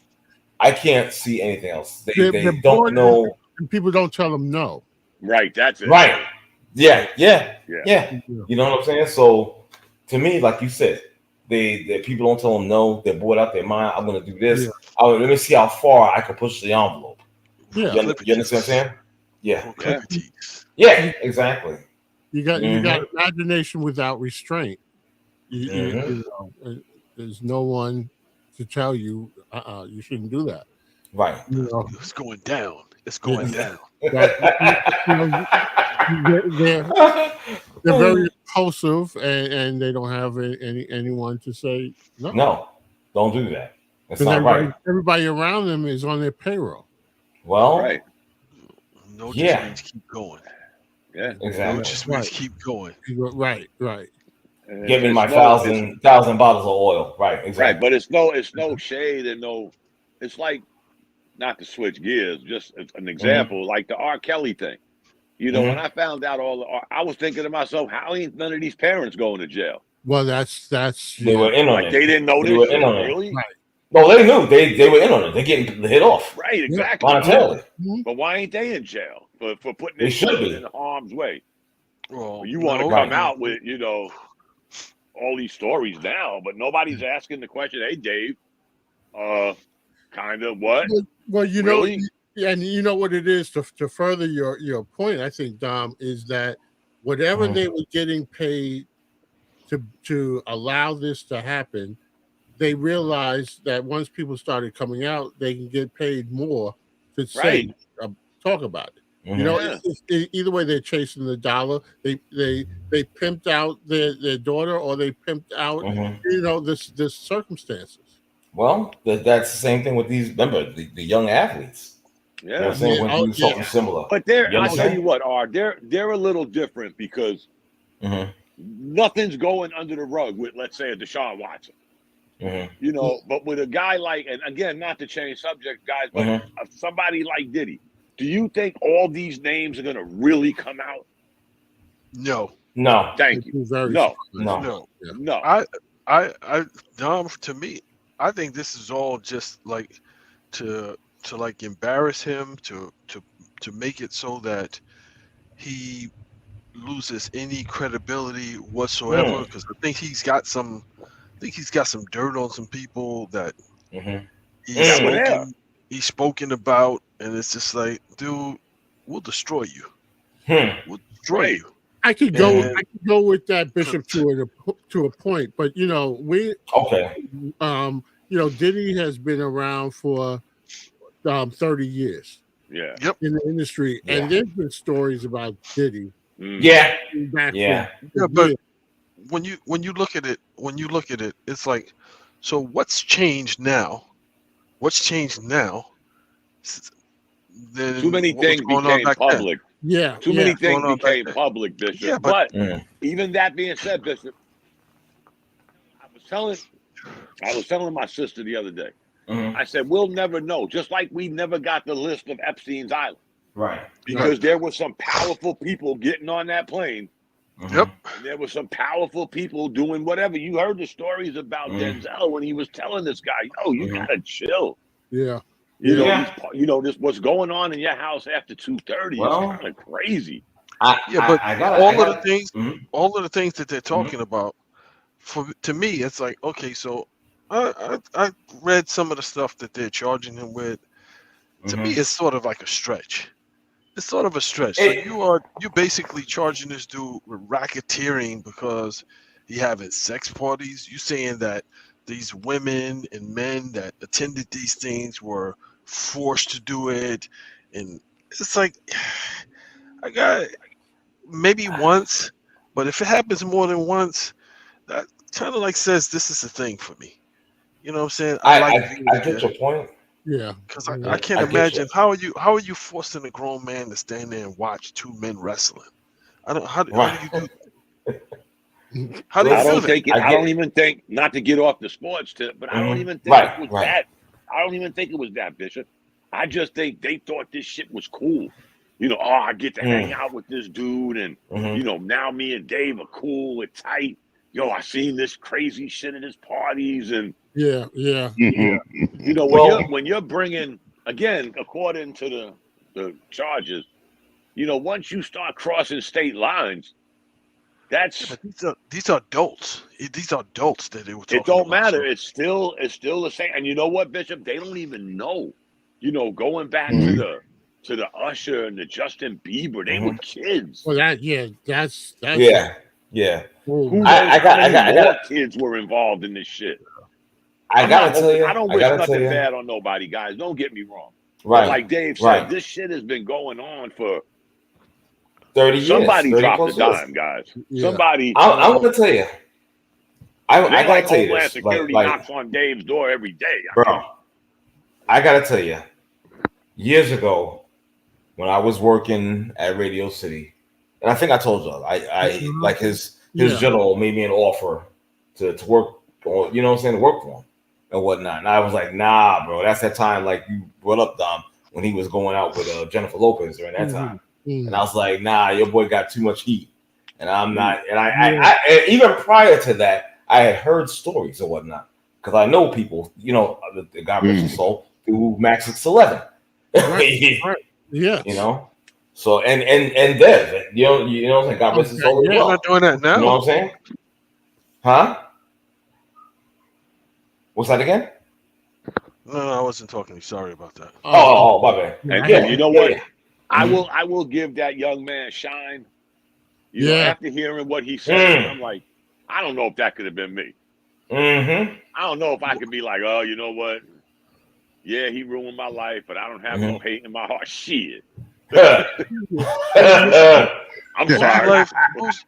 I can't see anything else. They don't know. And people don't tell them no. Right, that's it. Right. Yeah. You know what I'm saying? So to me, like you said, they people don't tell them no. They're bored out their mind. I'm gonna do this. Let me see how far I can push the envelope. Yeah. You understand what I'm saying? Yeah. Yeah, exactly. You got imagination without restraint. You know, there's no one to tell you, you shouldn't do that. Right. You know, it's going down. It's going down. They're very impulsive, and they don't have anyone to say no. No, don't do that. That's not right. Everybody around them is on their payroll. Well, right. No, just means keep going. Yeah, exactly. No, just means keep going. Right. Give me my 1,000 bottles of oil. Right, exactly. Right, but it's no shade and no. It's like, not to switch gears, just an example, like the R. Kelly thing. You know, when I found out I was thinking to myself, how ain't none of these parents going to jail? Well, that's they were in on it. They didn't know they this. Were in on really? It. Right. No, they knew. They were in on it. They're getting hit off. Right, exactly. Monetarily. But why ain't they in jail for putting they should be in harm's way? Well, you want to come out with, you know, all these stories now, but nobody's asking the question, hey, Dave, kind of what? Well, you really? know, and you know what it is to further your point, I think, Dom, is that whatever they were getting paid to allow this to happen, they realized that once people started coming out, they can get paid more to say, talk about it. You know, either way, they're chasing the dollar. They pimped out their daughter, or they pimped out, you know, this circumstances. Well, that's the same thing with these. Remember the young athletes. Yeah, you know what I'm saying, went through something similar. But I'll tell you what, they're a little different because nothing's going under the rug with, let's say, a Deshaun Watson. You know, but with a guy like, and again, not to change subject, guys, but somebody like Diddy, do you think all these names are going to really come out? No. Thank you. No. I Dom, to me, I think this is all just like to like embarrass him, to make it so that he loses any credibility whatsoever. Because I think he's got some dirt on some people that he's spoken about, and it's just like, dude, we'll destroy you. We'll destroy you. I could go with that, Bishop, to a point, but you know, you know, Diddy has been around for 30 years. Yeah. Yep. In the industry, and there's been stories about Diddy. Yeah. Back yeah, but when you look at it, it's like, so what's changed now? What's changed now? Then too many things became public. Yeah. Too many things became public, Bishop. Yeah, but even that being said, Bishop, I was telling my sister the other day. I said, we'll never know. Just like we never got the list of Epstein's Island. Right. Because there were some powerful people getting on that plane. Yep. And there were some powerful people doing whatever. You heard the stories about Denzel when he was telling this guy, "Yo, you gotta chill." Yeah. You know, this what's going on in your house after 2:30 is kind of crazy. All of the things that they're talking about, to me, it's like, okay, so I read some of the stuff that they're charging him with. To me, it's sort of like a stretch. It's sort of a stretch. So you're basically charging this dude with racketeering because he having sex parties. You saying that these women and men that attended these things were forced to do it, and it's like, I got maybe once, but if it happens more than once, that kind of like says this is a thing for me. You know what I'm saying? I get your point. Yeah, because I can't imagine how are you forcing a grown man to stand there and watch two men wrestling? How do you do that? How do you do that? I don't even think, not to get off the sports tip, but I don't even think it was that. I don't even think it was that, Bishop. I just think they thought this shit was cool. You know, I get to hang out with this dude, and you know, now me and Dave are cool and tight. Yo, I seen this crazy shit at his parties, and yeah. You know, when you're bringing, again, according to the charges, you know, once you start crossing state lines, that's these are adults. These are adults that they were talking about. It don't matter. So. It's still the same. And you know what, Bishop? They don't even know. You know, going back to the Usher and the Justin Bieber, they were kids. Well, that's yeah. Who knows how many more kids were involved in this shit? I don't wish nothing bad on nobody, guys. Don't get me wrong. Right. But like Dave said, this shit has been going on for 30 years. Somebody dropped a dime, guys. Yeah. Somebody. I'm going to tell you. I got to tell you Homeland this. Security knocks on Dave's door every day. I got to tell you. Years ago, when I was working at Radio City, and I think I told you, I like his general made me an offer to work, or you know what I'm saying, to work for him and whatnot. And I was like, nah, bro. That's that time, like you brought up, Dom, when he was going out with Jennifer Lopez during that time. And I was like, nah, your boy got too much heat, and I'm not. And I even prior to that, I had heard stories or whatnot because I know people, you know, the God rest his soul, through Max 611. Right. Yeah. You know, so and Dev, you know what I'm saying? God rest his soul. Yeah, I'm not doing that now. You know what I'm saying? Huh? What's that again? No, I wasn't talking to you. Sorry about that. Oh, my bad. And you know what? Yeah. I will give that young man shine. You know, after hearing what he said, I'm like, I don't know if that could have been me. I don't know if I could be like, oh, you know what? Yeah, he ruined my life, but I don't have no hate in my heart. Shit. I'm sorry.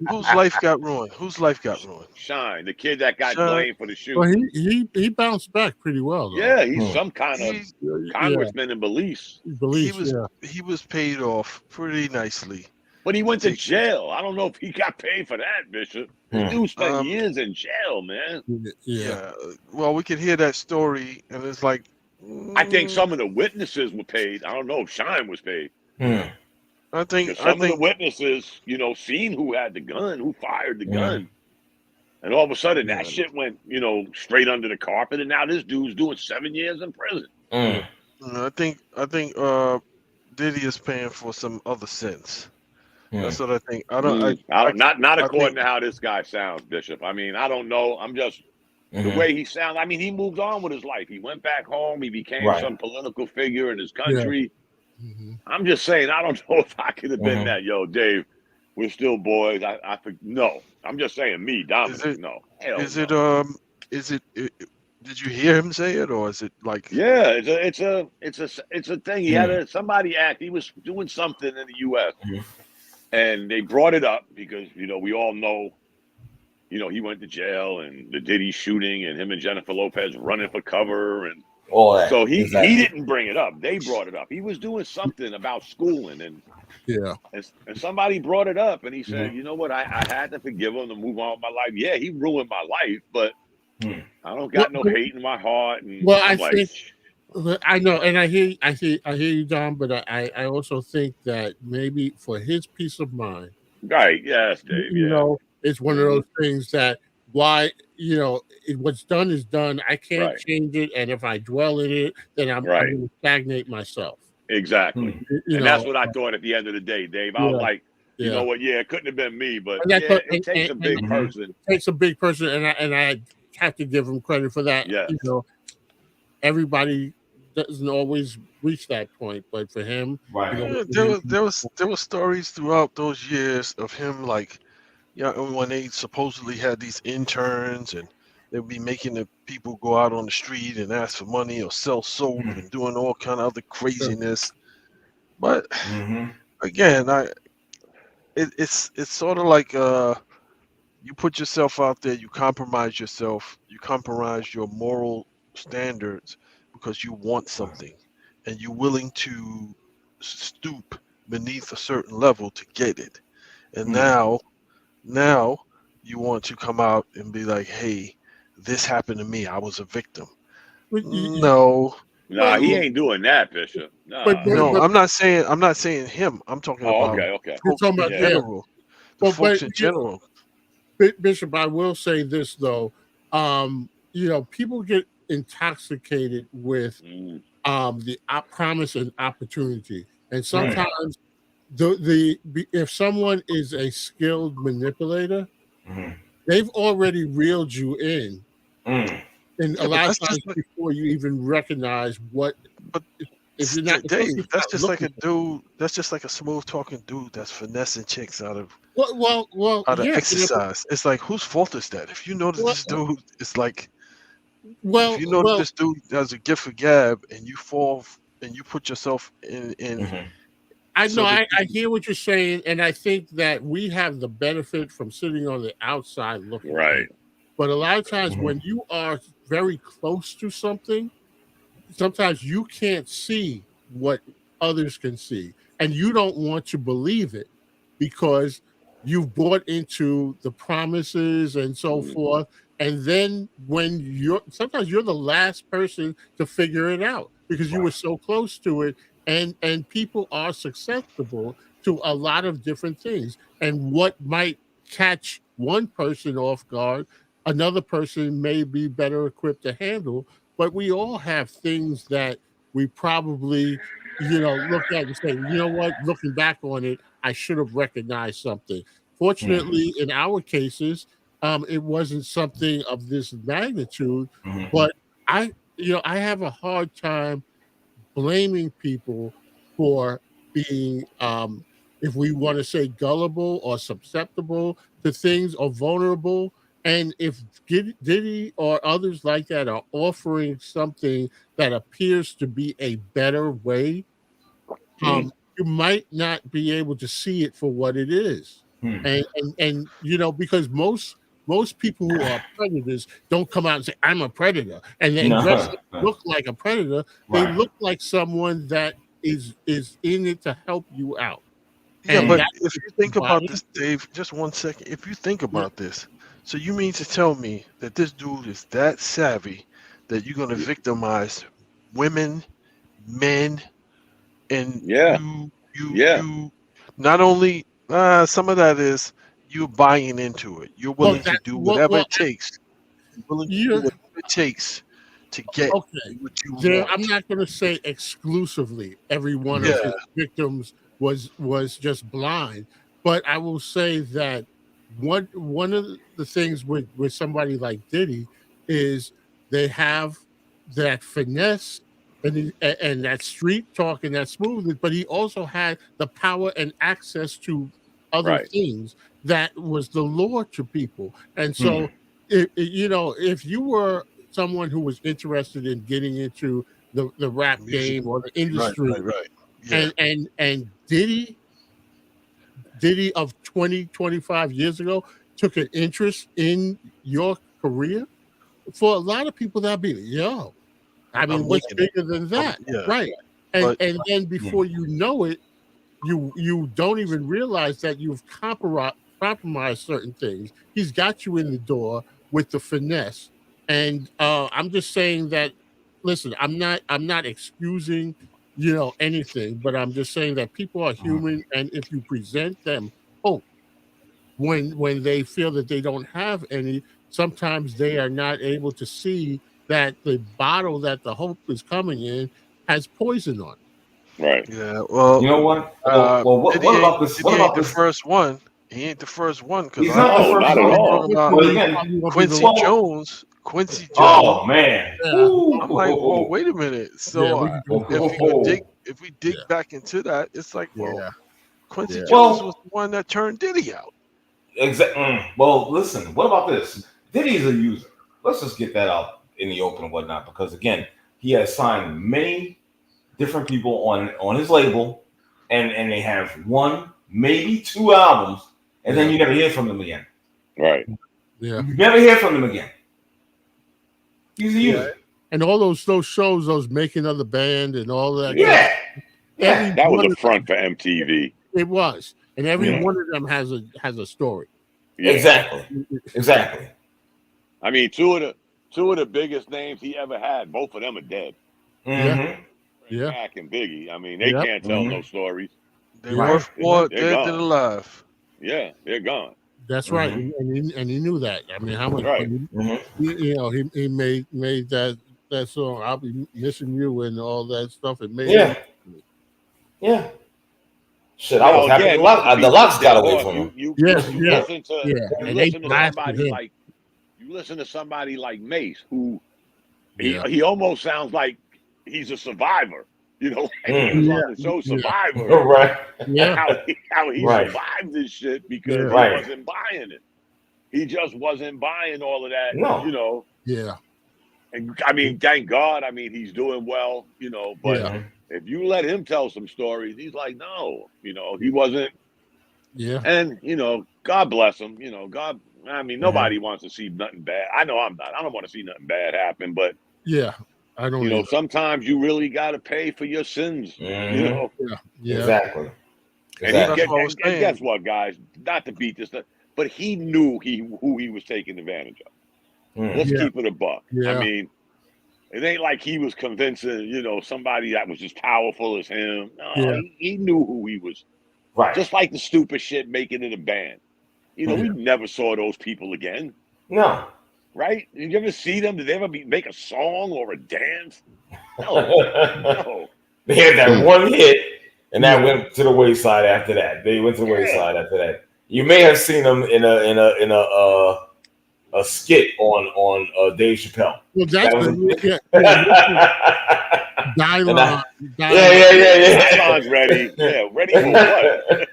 Whose life got ruined? Whose life got ruined? Shine, the kid that got blamed for the shooting. Well, he bounced back pretty well, though. Yeah, he's some kind of congressman in Belize. He was paid off pretty nicely. But he went to jail. I don't know if he got paid for that, Bishop. This dude spent years in jail, man. Yeah. Well, we could hear that story, and it's like, I think some of the witnesses were paid. I don't know if Shine was paid. I think some of the witnesses, you know, seen who had the gun, who fired the gun. And all of a sudden that shit went, you know, straight under the carpet. And now this dude's doing 7 years in prison. I think Diddy is paying for some other sins. That's what I think. Not according to how this guy sounds, Bishop. I mean, I don't know. I'm just the way he sounds. I mean, he moved on with his life. He went back home. He became some political figure in his country. I'm just saying, I don't know if I could have been that. Yo, Dave, we're still boys. No. I'm just saying, me, Dominic. No. Hell is no. it Did you hear him say it, or is it like? Yeah, it's a thing. He had somebody act. He was doing something in the U.S. and they brought it up because we all know, he went to jail and the Diddy shooting and him and Jennifer Lopez running for cover and all that. So he didn't bring it up. They brought it up. He was doing something about schooling and somebody brought it up and he said, you know what, I had to forgive him to move on with my life. Yeah, he ruined my life, but I don't got no hate in my heart. And I think I know, and I hear you, Don, but I also think that maybe for his peace of mind, right? Yes, Dave. It's one of those things that what's done is done. I can't change it, and if I dwell in it, then I'm going to stagnate myself. Exactly, and that's what I thought at the end of the day, Dave. I was like, you know what? Yeah, it couldn't have been me, but it takes a big person. It takes a big person, and I have to give him credit for that. Yeah. Everybody doesn't always reach that point, but for him, there was stories throughout those years of him, like, when they supposedly had these interns and they would be making the people go out on the street and ask for money or sell soap and doing all kind of other craziness. But again, it's sort of like you put yourself out there, you compromise yourself, you compromise your moral standards because you want something and you're willing to stoop beneath a certain level to get it. And now you want to come out and be like, hey, this happened to me. I was a victim. No, he ain't doing that, Bishop. No, I'm not saying him. I'm talking about okay. Folks in general. Folks in general. Bishop, I will say this though. People get intoxicated with the promise and opportunity, and sometimes if someone is a skilled manipulator, they've already reeled you in, and a lot of times before you even recognize what. But if you're not, Dave, that's just like a dude. That's just like a smooth talking dude that's finessing chicks out of exercise. It's like, whose fault is that? If you know that this dude is like, if you know that this dude has a gift for gab, and you fall and you put yourself in. I know, I hear what you're saying, and I think that we have the benefit from sitting on the outside looking. Right. But a lot of times when you are very close to something, sometimes you can't see what others can see, and you don't want to believe it because you've bought into the promises and so forth. And then when sometimes you're the last person to figure it out because you were so close to it. And people are susceptible to a lot of different things. And what might catch one person off guard, another person may be better equipped to handle. But we all have things that we probably, look at and say, you know what, looking back on it, I should have recognized something. Fortunately, in our cases, it wasn't something of this magnitude. But I have a hard time blaming people for being, if we want to say, gullible or susceptible to things or vulnerable. And if Diddy or others like that are offering something that appears to be a better way, you might not be able to see it for what it is. And because most people who are predators don't come out and say, I'm a predator. And they look like a predator. They look like someone that is in it to help you out. Yeah, but if you think about this, Dave, just 1 second. If you think about this, so you mean to tell me that this dude is that savvy that you're going to victimize women, men, and you not only, some of that is, you're buying into it. You're willing to do whatever it takes. You're willing to do whatever it takes to get what you want. I'm not going to say exclusively every one of his victims was just blind, but I will say that one of the things with somebody like Diddy is they have that finesse and that street talk and that smoothness, but he also had the power and access to other things that was the lure to people. And so, if you were someone who was interested in getting into the rap game or the industry. Right. Yeah. And Diddy of 20, 25 years ago took an interest in your career. For a lot of people, that'd be, yo, I mean, what's bigger than that? Right. And then before you know it, you don't even realize that you've compromised certain things. He's got you in the door with the finesse. And I'm just saying that, listen, I'm not excusing, anything, but I'm just saying that people are human, and if you present them hope when they feel that they don't have any, sometimes they are not able to see that the bottle that the hope is coming in has poison on it. Right. Yeah. Well, you know what? What about this? What about the this? first one? He ain't the first one because He's not the first not at one. all. But again, Quincy Jones. Oh man! Yeah. I'm like, well, wait a minute. So if we dig back into that, it's like, well, Quincy Jones was the one that turned Diddy out. Exactly. Well, listen. What about this? Diddy's a user. Let's just get that out in the open and whatnot, because again, he has signed many different people on his label, and they have one, maybe two albums, and then you never hear from them again. Right. Yeah. You never hear from them again. He's a user. And all those shows, those making of the band and all that. Yeah. That was a front for MTV. It was. And every one of them has a story. Yeah. Exactly. I mean, two of the biggest names he ever had, both of them are dead. Mm-hmm. Yeah. Mac and Biggie. I mean, they can't tell no stories. They're worth more dead than alive. Yeah, they're gone. That's right, and he knew that. I mean, how much? Right. He made that song. I'll be missing you and all that stuff. It made Yeah. Shit, I was happy. The Locks got away from him. You listen to somebody like Mace, who he almost sounds like he's a survivor. He was on the show Survivor. Right. Yeah. How he survived this shit because he wasn't buying it. He just wasn't buying all of that. No. Yeah. And I mean, thank God. I mean, he's doing well. But if you let him tell some stories, he's like, no. He wasn't. Yeah. And God bless him. God. I mean, nobody wants to see nothing bad. I know I'm not. I don't want to see nothing bad happen. But I don't. Sometimes you really got to pay for your sins. Yeah. Exactly. And guess what, guys? Not to beat this, but he knew who he was taking advantage of. Let's keep it a buck. Yeah. I mean, it ain't like he was convincing, somebody that was just powerful as him. No, he knew who he was. Right. Just like the stupid shit making it a band. We never saw those people again. No. Right? Did you ever see them? Did they ever make a song or a dance? No. They had that one hit, and that went to the wayside after that. They went to the wayside after that. You may have seen them in a skit on Dave Chappelle. Well, Dylon. Dylon's ready. Yeah, ready for what?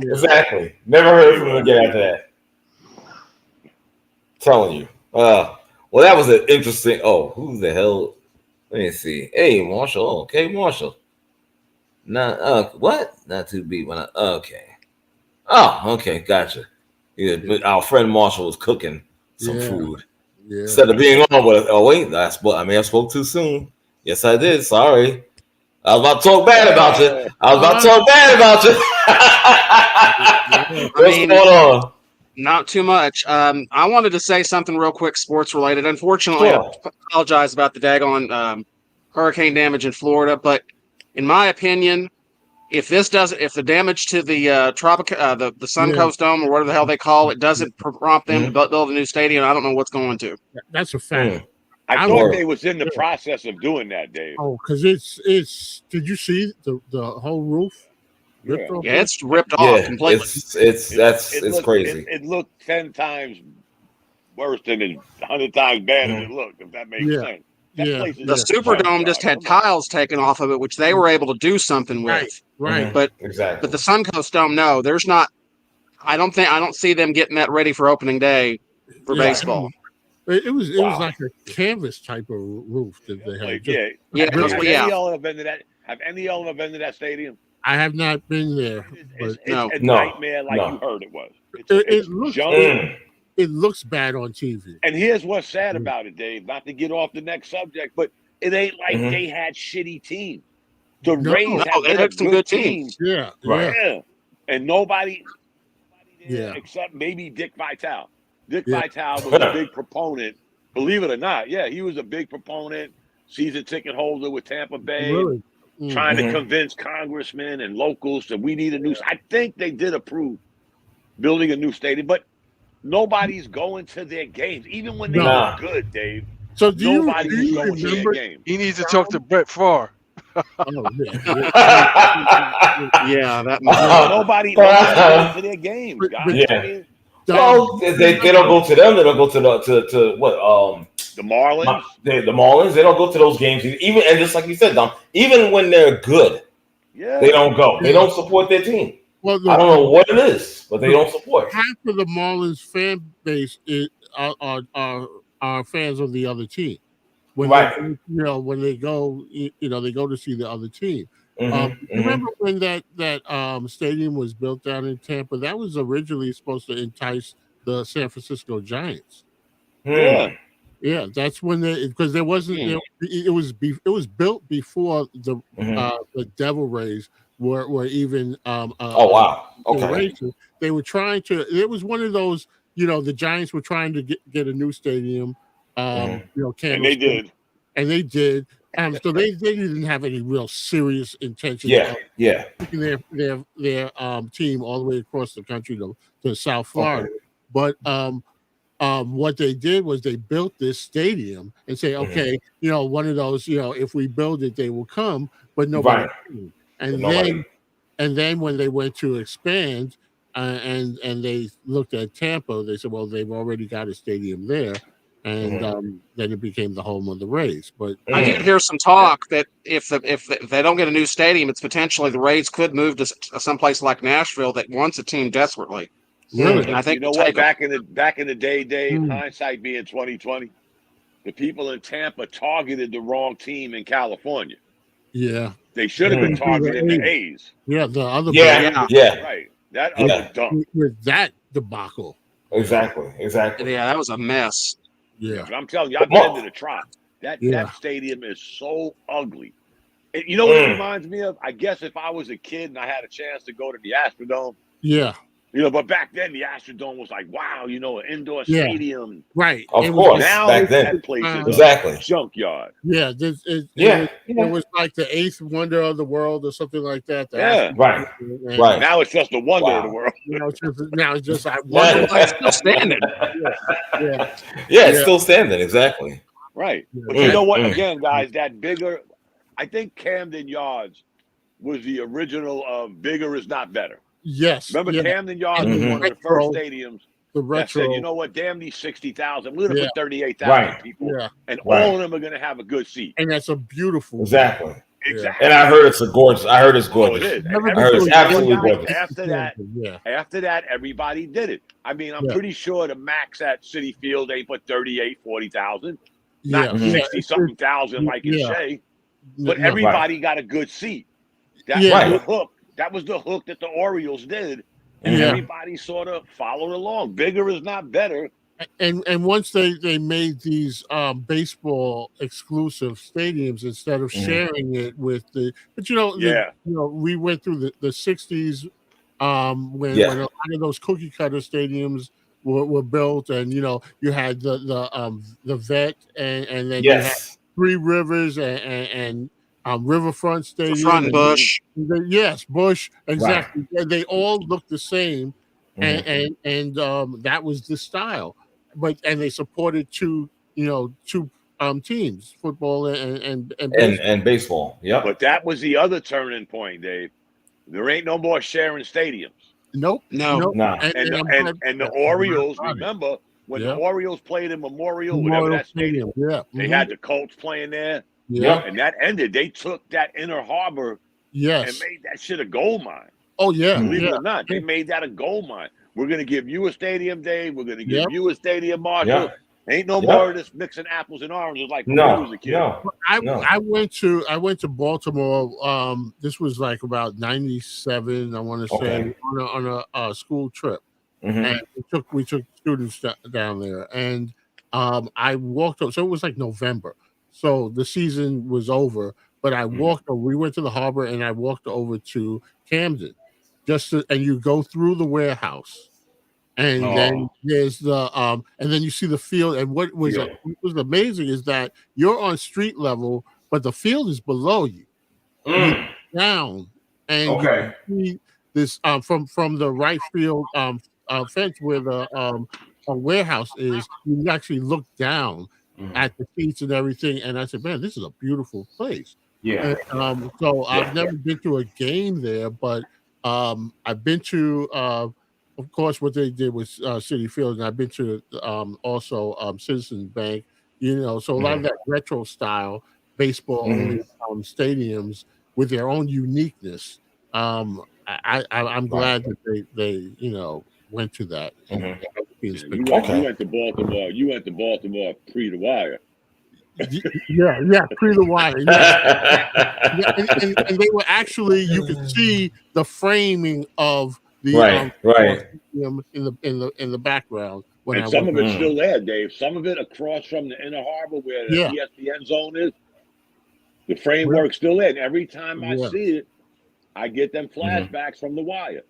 Exactly. Never heard from him again after that. Telling you. Well, that was an interesting. Oh, who the hell? Let me see. Hey, Marshall. Oh, okay, Marshall. What? Not too beat when okay. Oh, okay, gotcha. Yeah, but our friend Marshall was cooking some food. Yeah. Instead of being on with I spoke too soon. Yes, I did. Sorry. I was about to talk bad about you. What's going on? Not too much. I wanted to say something real quick, sports related. Unfortunately, I apologize about the daggone hurricane damage in Florida. But in my opinion, if the damage to the the Suncoast Dome or whatever the hell they call it doesn't prompt them to build a new stadium, I don't know what's going to. That's a fact. I thought they was in the process of doing that, Dave. Oh, because it's. Did you see the whole roof? It's ripped off completely. It's crazy. It looked 10 times worse than 100 times better than it looked. If that makes sense. The Superdome just had tiles taken off of it, which they were able to do something with. Right. But the Suncoast Dome, no, there's not. I don't see them getting that ready for opening day for baseball. It was like a canvas type of roof that they had. Have any of y'all ever been to that? Have any of y'all ever been to that stadium? I have not been there. It's a nightmare, like you heard it was. It looks bad on TV. And here's what's sad about it, Dave. Not to get off the next subject, but it ain't like they had shitty teams. The Rays had some good teams. Yeah, and nobody except maybe Dick Vitale. Dick Vitale was a big proponent. Believe it or not, he was a big proponent. Season ticket holder with Tampa Bay, trying to convince congressmen and locals that we need a new. I think they did approve building a new stadium, but nobody's going to their games, even when they look good, Dave. So nobody's going to their game. He needs to talk to Brett Favre. Nobody's going to their games, guys. Well, they don't go to them. They don't go to what? The Marlins. The Marlins. They don't go to those games even. And just like you said, Dom, even when they're good, they don't go. They don't support their team. Well, I don't know what it is, but they don't support. Half of the Marlins fan base are fans of the other team. When when they go, they go to see the other team. Remember when that stadium was built down in Tampa? That was originally supposed to entice the San Francisco Giants. Yeah, that's when because there wasn't. It was built before the Devil Rays were even. They were trying to. It was one of those. The Giants were trying to get a new stadium. And they did. And they did. So they didn't have any real serious intention of taking their team all the way across the country to South Florida. But what they did was they built this stadium and say, okay, one of those, if we build it, they will come, but nobody came. And then when they went to expand and they looked at Tampa, they said, well, they've already got a stadium there. And then it became the home of the Rays. But I did hear some talk that if they don't get a new stadium, it's potentially the Rays could move to someplace like Nashville that wants a team desperately. Really? And I think what? Back in the day, Dave, hindsight being 2020, the people in Tampa targeted the wrong team in California. Yeah, they should have been targeting the A's. Yeah, the other. Right. That other dump with that debacle. Exactly. Yeah, that was a mess. Yeah, but I'm telling you, I've been to the Trop. That stadium is so ugly. And you know what it reminds me of? I guess if I was a kid and I had a chance to go to the Astrodome. Yeah. But back then the Astrodome was like, wow, an indoor stadium. Right. Of course. Now back then. that place is a junkyard. Yeah. It was like the eighth wonder of the world or something like that. Right. Now it's just a wonder of the world. It's just I wonder. It's still standing. It's still standing. Exactly. Right. But you know what? Again, guys, that bigger, I think Camden Yards was the original of bigger is not better. Yes. Remember Camden Yards was one of the first stadiums that said, you know what, damn these 60,000. We're going to put 38,000 people. Yeah. And all of them are going to have a good seat. And that's a beautiful. Exactly. Exactly. And I heard it's gorgeous. I heard it's gorgeous. It is. I heard it's absolutely gorgeous. After that, everybody did it. I mean, I'm pretty sure the max at Citi Field, they put 40,000. Not 60-something thousand like in Shea. But everybody got a good seat. That's the hook. That was the hook that the Orioles did, and everybody sort of followed along. Bigger is not better. And once they made these baseball exclusive stadiums instead of sharing it with we went through the 60s when a lot of those cookie cutter stadiums were built, and you had the Vet and then you had Three Rivers and Riverfront Stadium, Front Bush. Bush, exactly. Right. They all look the same, and that was the style. And they supported two teams, football and baseball. Yeah, but that was the other turning point, Dave. There ain't no more sharing stadiums. Nope. No. And the Orioles, remember when the Orioles played in Memorial, whatever that stadium, they had the Colts playing there. Yeah, and that ended. They took that Inner Harbor and made that shit a gold mine. Oh, yeah. Believe it or not, they made that a gold mine. We're going to give you a stadium, Dave. We're going to give you a stadium, Marshall. Ain't no more of this mixing apples and oranges like when we was a kid. I went to Baltimore. This was like about 97, I want to say, on a school trip. And we took students down there, and I walked up. So it was like November, so the season was over. But I walked over. We went to the harbor, and I walked over to Camden, and you go through the warehouse, and then there's the and then you see the field. And what was amazing is that you're on street level, but the field is below you. You're down, and you can see this from the right field fence where the warehouse is. You actually look down at the seats and everything, and I said, "Man, this is a beautiful place." Yeah. And, so I've never been to a game there, but I've been to, of course, what they did was Citi Field, and I've been to also Citizens Bank. So a lot of that retro style baseball only stadiums with their own uniqueness. I'm glad that they went to that. You went to Baltimore. You went to Baltimore pre the wire. Yeah, pre the wire. Yeah. And they were actually, you could see the framing of the in the background. And some of it's still there, Dave. Some of it across from the inner harbor where the ESPN zone is. The framework's still there. And every time I see it, I get them flashbacks from the wire.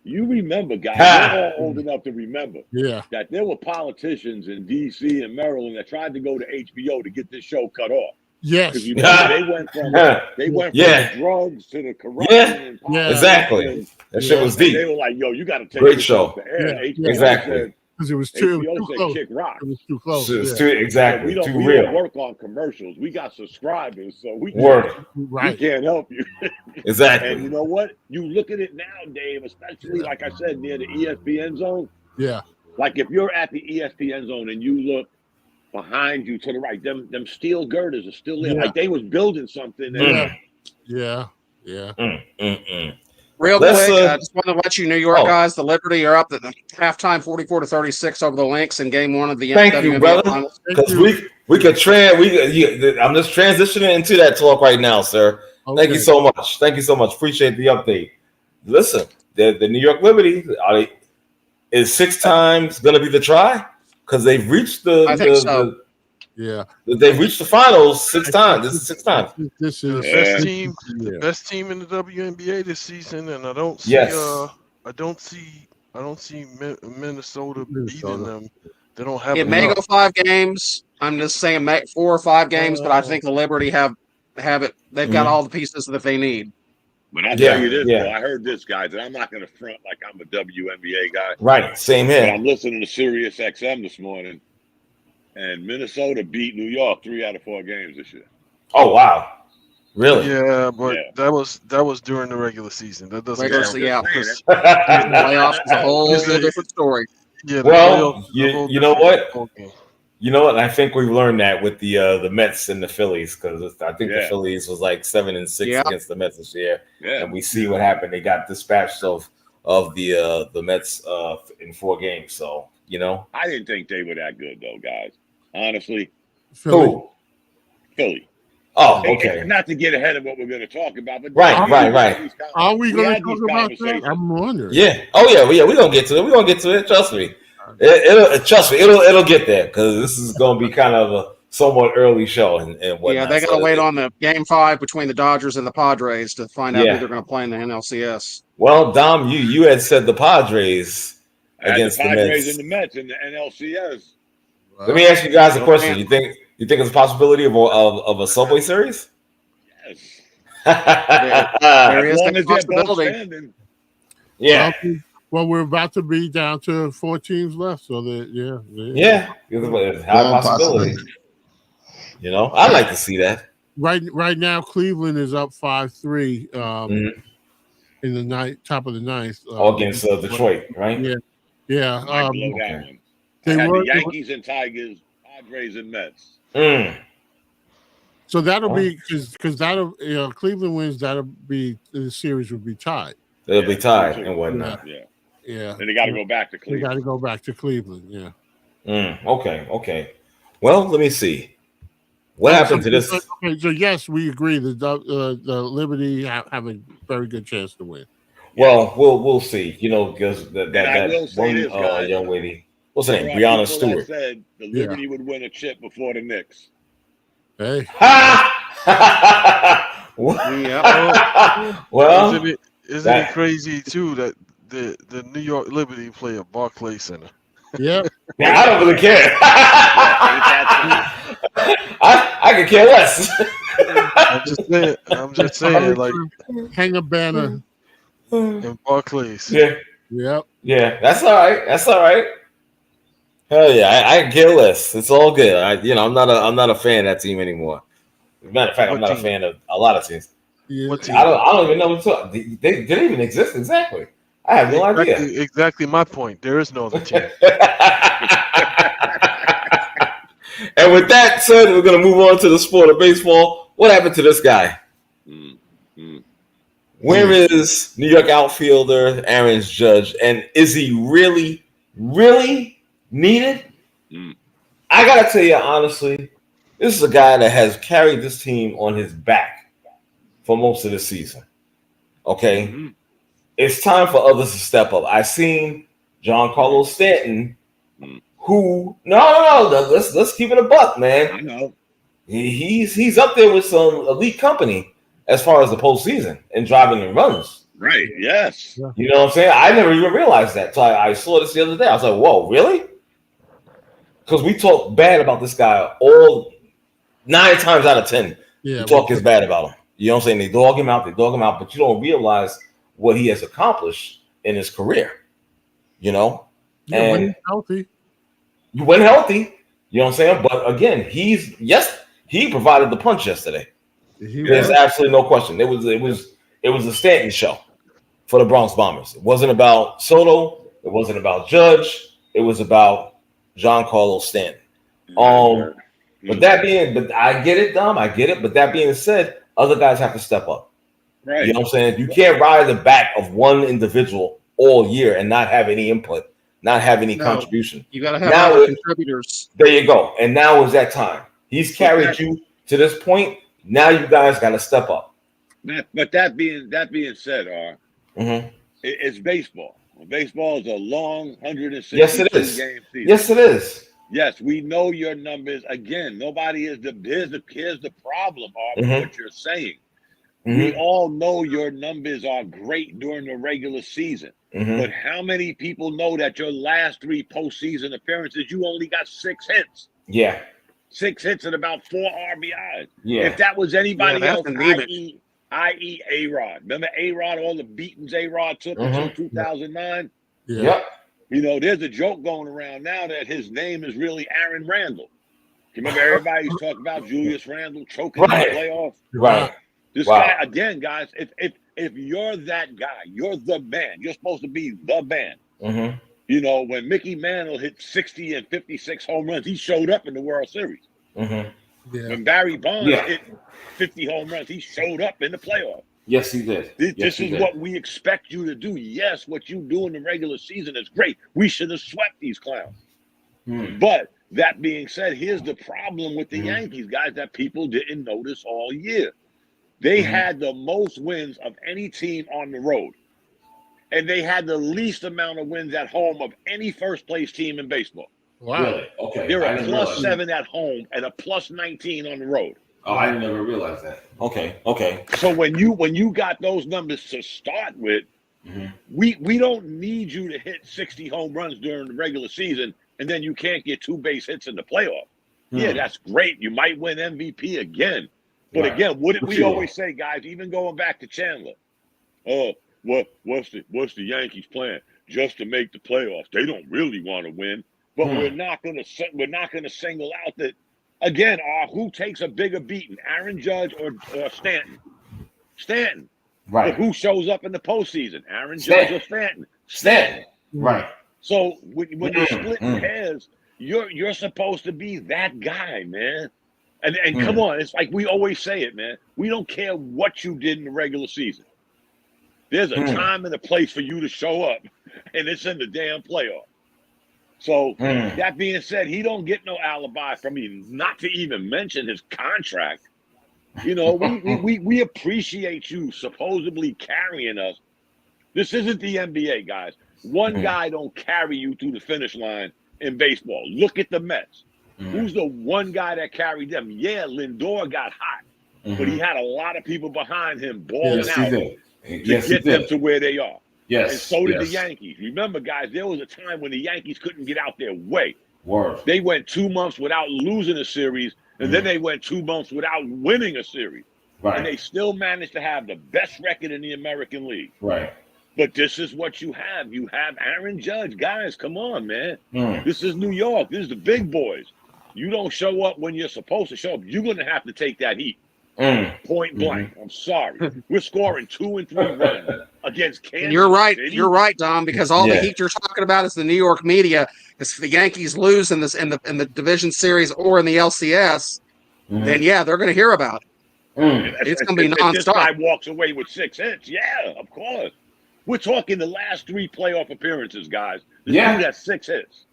You remember, guys, you're all old enough to remember that there were politicians in D.C. and Maryland that tried to go to HBO to get this show cut off. Yes. Because they went from the drugs to the corruption. Exactly. That shit was deep. They were like, yo, you got to take Great this show. off the air. Exactly. Because it was too close. Kick rock. It was too close. Exactly. We don't work on commercials. We got subscribers, so we can't help you. Exactly. And you know what? You look at it now, Dave, especially like I said, near the ESPN zone. Yeah. Like if you're at the ESPN zone and you look behind you to the right, them steel girders are still there. Like they was building something. Yeah. Real quick, I just want to let you New York guys, the Liberty are up at the halftime 44-36 over the Lynx in game one of the WNBA finals. Because we could I'm just transitioning into that talk right now, sir. Okay. Thank you so much. Appreciate the update. Listen, the New York Liberty is 6 times going to be the try because they've reached they've reached the finals 6 times. This is 6 times. This is the best team in the WNBA this season, and I don't see Minnesota beating them. They don't have. It may go 5 games. I'm just saying 4 or 5 games, but I think the Liberty have it. They've got all the pieces that they need. But I'll tell you this, bro. I heard this, guys, and I'm not going to front like I'm a WNBA guy. Right, same here. But I'm listening to Sirius XM this morning, and Minnesota beat New York 3 out of 4 games this year. Oh wow, really? Yeah, but that was during the regular season. That doesn't count. Because playoffs is a whole different story. Yeah. Well, you know what? You know what? I think we've learned that with the Mets and the Phillies because I think the Phillies was like 7-6 against the Mets this year, and we see what happened. They got dispatched of the Mets in 4 games. So I didn't think they were that good though, guys. Honestly, Philly. Oh, okay. Not to get ahead of what we're going to talk about, but right. Are we going to talk about that? I'm wondering. Yeah. Oh yeah. We're going to get to it. We're going to get to it. Trust me. It'll get there because this is going to be kind of a somewhat early show and whatnot. Yeah, they got to wait on the game 5 between the Dodgers and the Padres to find out who they're going to play in the NLCS. Well, Dom, you had said the Padres against the Padres Mets. And the Mets in the NLCS. Let me ask you guys a question. You think it's a possibility of a Subway Series? Yes. There is the possibility. Yeah. Well, we're about to be down to 4 teams left, so it's a high possibility. I'd like to see that. Right now, Cleveland is up 5-3 in the top of the 9th against Detroit, right? Yeah. They were the Yankees and Tigers, Padres and Mets. So that'll be because that'll Cleveland wins. That'll be the series will be tied. They'll be tied and whatnot. Yeah. And they got to go back to Cleveland. They got to go back to Cleveland. Yeah. Okay. Well, let me see. What happened to this? Okay, so yes, we agree that the Liberty have a very good chance to win. Well, we'll see. Because that I will say one this, guys. young lady, what's her name? There are Brianna people Stewart. that said the Liberty would win a chip before the Knicks. Hey. Well, isn't it crazy too that the New York Liberty play at Barclays Center? Yeah. I don't really care. I could care less. I'm just saying, like, hang a banner in Barclays. Yeah. Yep. Yeah, that's all right. That's all right. Hell yeah, I can care less. It's all good. I'm not a fan of that team anymore. As a matter of fact, I'm not a fan of a lot of teams. Yeah. I don't even know what they didn't even exist exactly. I have no idea. Exactly my point. There is no other team. And with that said, we're going to move on to the sport of baseball. What happened to this guy? Where is New York outfielder Aaron Judge? And is he really, really needed? I got to tell you, honestly, this is a guy that has carried this team on his back for most of the season. Okay? It's time for others to step up. I seen Giancarlo Stanton, who let's keep it a buck, man. I know he's up there with some elite company as far as the postseason and driving and runs. Right? Yes. You know what I'm saying? I never even realized that. So I saw this the other day. I was like, "Whoa, really?" Because we talk bad about this guy all 9 times out of 10. We talk is bad about him. You know what I'm saying? They dog him out, but you don't realize what he has accomplished in his career. And when he's healthy. When healthy, you know what I'm saying? But again, he provided the punch yesterday. There's absolutely no question. It was a Stanton show for the Bronx Bombers. It wasn't about Soto. It wasn't about Judge. It was about Giancarlo Stanton. But I get it, Dom. I get it. But that being said, other guys have to step up. Right. You know what I'm saying? You can't ride the back of one individual all year and not have any input, not have any contribution. You got to have other contributors. There you go. And now is that time. He's carried you to this point. Now you guys got to step up. But that being said, it's baseball. Baseball is a long 162 game season. Yes, it is. Yes, we know your numbers. Again, nobody is here's the problem, what you're saying. We all know your numbers are great during the regular season. But how many people know that your last 3 postseason appearances, you only got 6 hits? Yeah. 6 hits and about 4 RBIs. Yeah. If that was anybody else, i.e. A-Rod. Remember A-Rod, all the beatings A-Rod took until 2009? Yep. There's a joke going around now that his name is really Aaron Randall. You remember everybody's talking about Julius Randle choking in the playoffs? Right. This guy, again, guys, if you're that guy, you're the man. You're supposed to be the man. When Mickey Mantle hit 60 and 56 home runs, he showed up in the World Series. When Barry Bonds hit 50 home runs, he showed up in the playoffs. Yes, he did. This is what we expect you to do. Yes, what you do in the regular season is great. We should have swept these clowns. But that being said, here's the problem with the Yankees, guys, that people didn't notice all year. They had the most wins of any team on the road. And they had the least amount of wins at home of any first-place team in baseball. Wow. Really? Okay. They're a +7 at home and a +19 on the road. Oh, I never realized that. Okay. So when you got those numbers to start with, we don't need you to hit 60 home runs during the regular season, and then you can't get 2 base hits in the playoff. Yeah, that's great. You might win MVP again. But again, what did we always say, guys, even going back to Chandler? Oh, what's the Yankees plan? Just to make the playoffs. They don't really want to win, but we're not going to single out that. Again, who takes a bigger beating, Aaron Judge or Stanton? Stanton. Right. But who shows up in the postseason, Aaron Judge or Stanton? Stanton. Right. So when you're splitting hairs, you're supposed to be that guy, man. And come on, it's like we always say it, man. We don't care what you did in the regular season. There's a time and a place for you to show up, and it's in the damn playoff. So that being said, he don't get no alibi from me, not to even mention his contract. You know, we appreciate you supposedly carrying us. This isn't the NBA, guys. One guy don't carry you to the finish line in baseball. Look at the Mets. Who's the one guy that carried them? Yeah, Lindor got hot, but he had a lot of people behind him balling out to get them to where they are. Yes, and so did the Yankees. Remember, guys, there was a time when the Yankees couldn't get out their way. Word. They went 2 months without losing a series, and then they went 2 months without winning a series. Right. And they still managed to have the best record in the American League. Right. But this is what you have. You have Aaron Judge. Guys, come on, man. This is New York. This is the big boys. You don't show up when you're supposed to show up. You're going to have to take that heat. Point blank. I'm sorry. We're scoring 2 and 3 runs against Kansas and you're right. City. You're right, Dom, because all the heat you're talking about is the New York media. Because if the Yankees lose in the division series or in the LCS, then they're going to hear about it. It's going to be nonstop. This guy walks away with 6 hits. Yeah, of course. We're talking the last 3 playoff appearances, guys. This dude has 6 hits.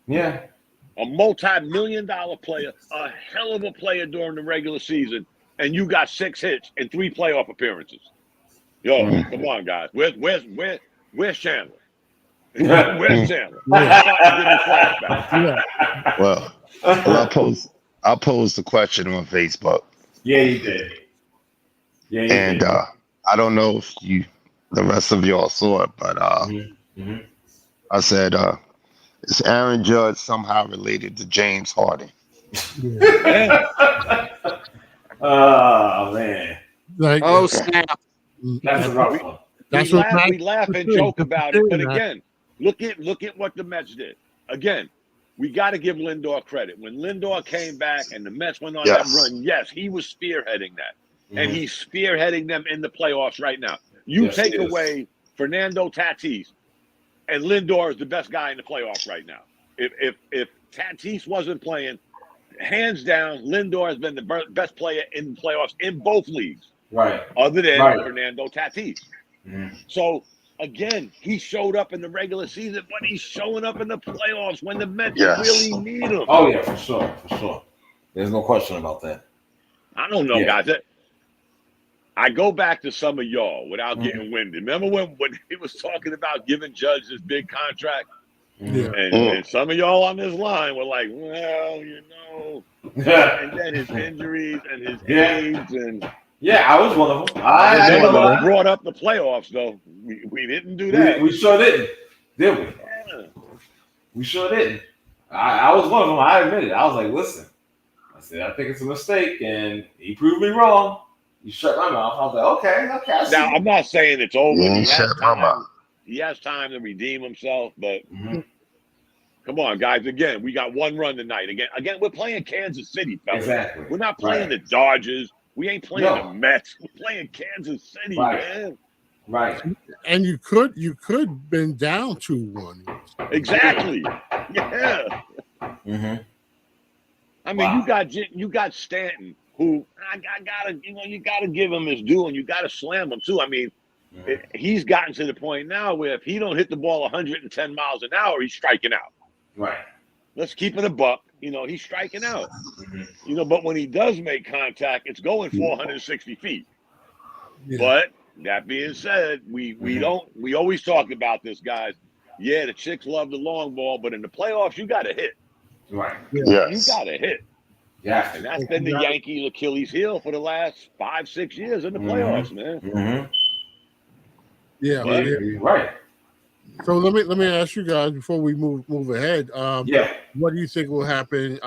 Yeah. A multi-million-dollar player, a hell of a player during the regular season, and you got 6 hits and 3 playoff appearances. Yo, come on, guys. Where's Chandler? Where's Chandler? Well, I posed the question on Facebook. Yeah, you did. Yeah, you and did. I don't know if the rest of y'all saw it, but I said, is Aaron Judge somehow related to James Harden? Oh man! Like, snap! That's a rough one. We laugh and joke about it, but again, look at what the Mets did. Again, we got to give Lindor credit. When Lindor came back and the Mets went on that run, yes, he was spearheading that, and he's spearheading them in the playoffs right now. You take away Fernando Tatis, and Lindor is the best guy in the playoffs right now. If Tatis wasn't playing, hands down, Lindor has been the best player in the playoffs in both leagues. Right. Other than Fernando Tatis. So, again, he showed up in the regular season, but he's showing up in the playoffs when the Mets really need him. Oh, yeah, for sure. There's no question about that. I don't know, guys. I go back to some of y'all without getting winded. Remember when he was talking about giving Judge this big contract? And some of y'all on this line were like, well, you know, and then his injuries and his age and I was one of them. I brought up the playoffs though. We didn't do that. We sure didn't, did we? Yeah. We sure didn't. I was one of them. I admit it. I was like, listen, I said I think it's a mistake, and he proved me wrong. You shut my mouth. I was like, okay. Now I'm not saying it's over. Yeah, he has time to redeem himself, but come on, guys. Again, we got 1 run tonight. Again, we're playing Kansas City, fellas. Exactly. We're not playing the Dodgers. We ain't playing the Mets. We're playing Kansas City, man. Right. And you could been down 2-1. Exactly. Yeah. I mean, you got Stanton, who you gotta give him his due, and you gotta slam him too. I mean, he's gotten to the point now where if he don't hit the ball 110 miles an hour, he's striking out. Right. Let's keep it a buck. You know, he's striking out. You know, but when he does make contact, it's going 460 feet. But that being said, we always talk about this, guys. Yeah, the chicks love the long ball, but in the playoffs, you got to hit. Right. You got to hit. Yeah. And that's been the Yankees' Achilles heel for the last 5-6 years in the playoffs, man. Yeah. Right. So let me ask you guys before we move ahead. What do you think will happen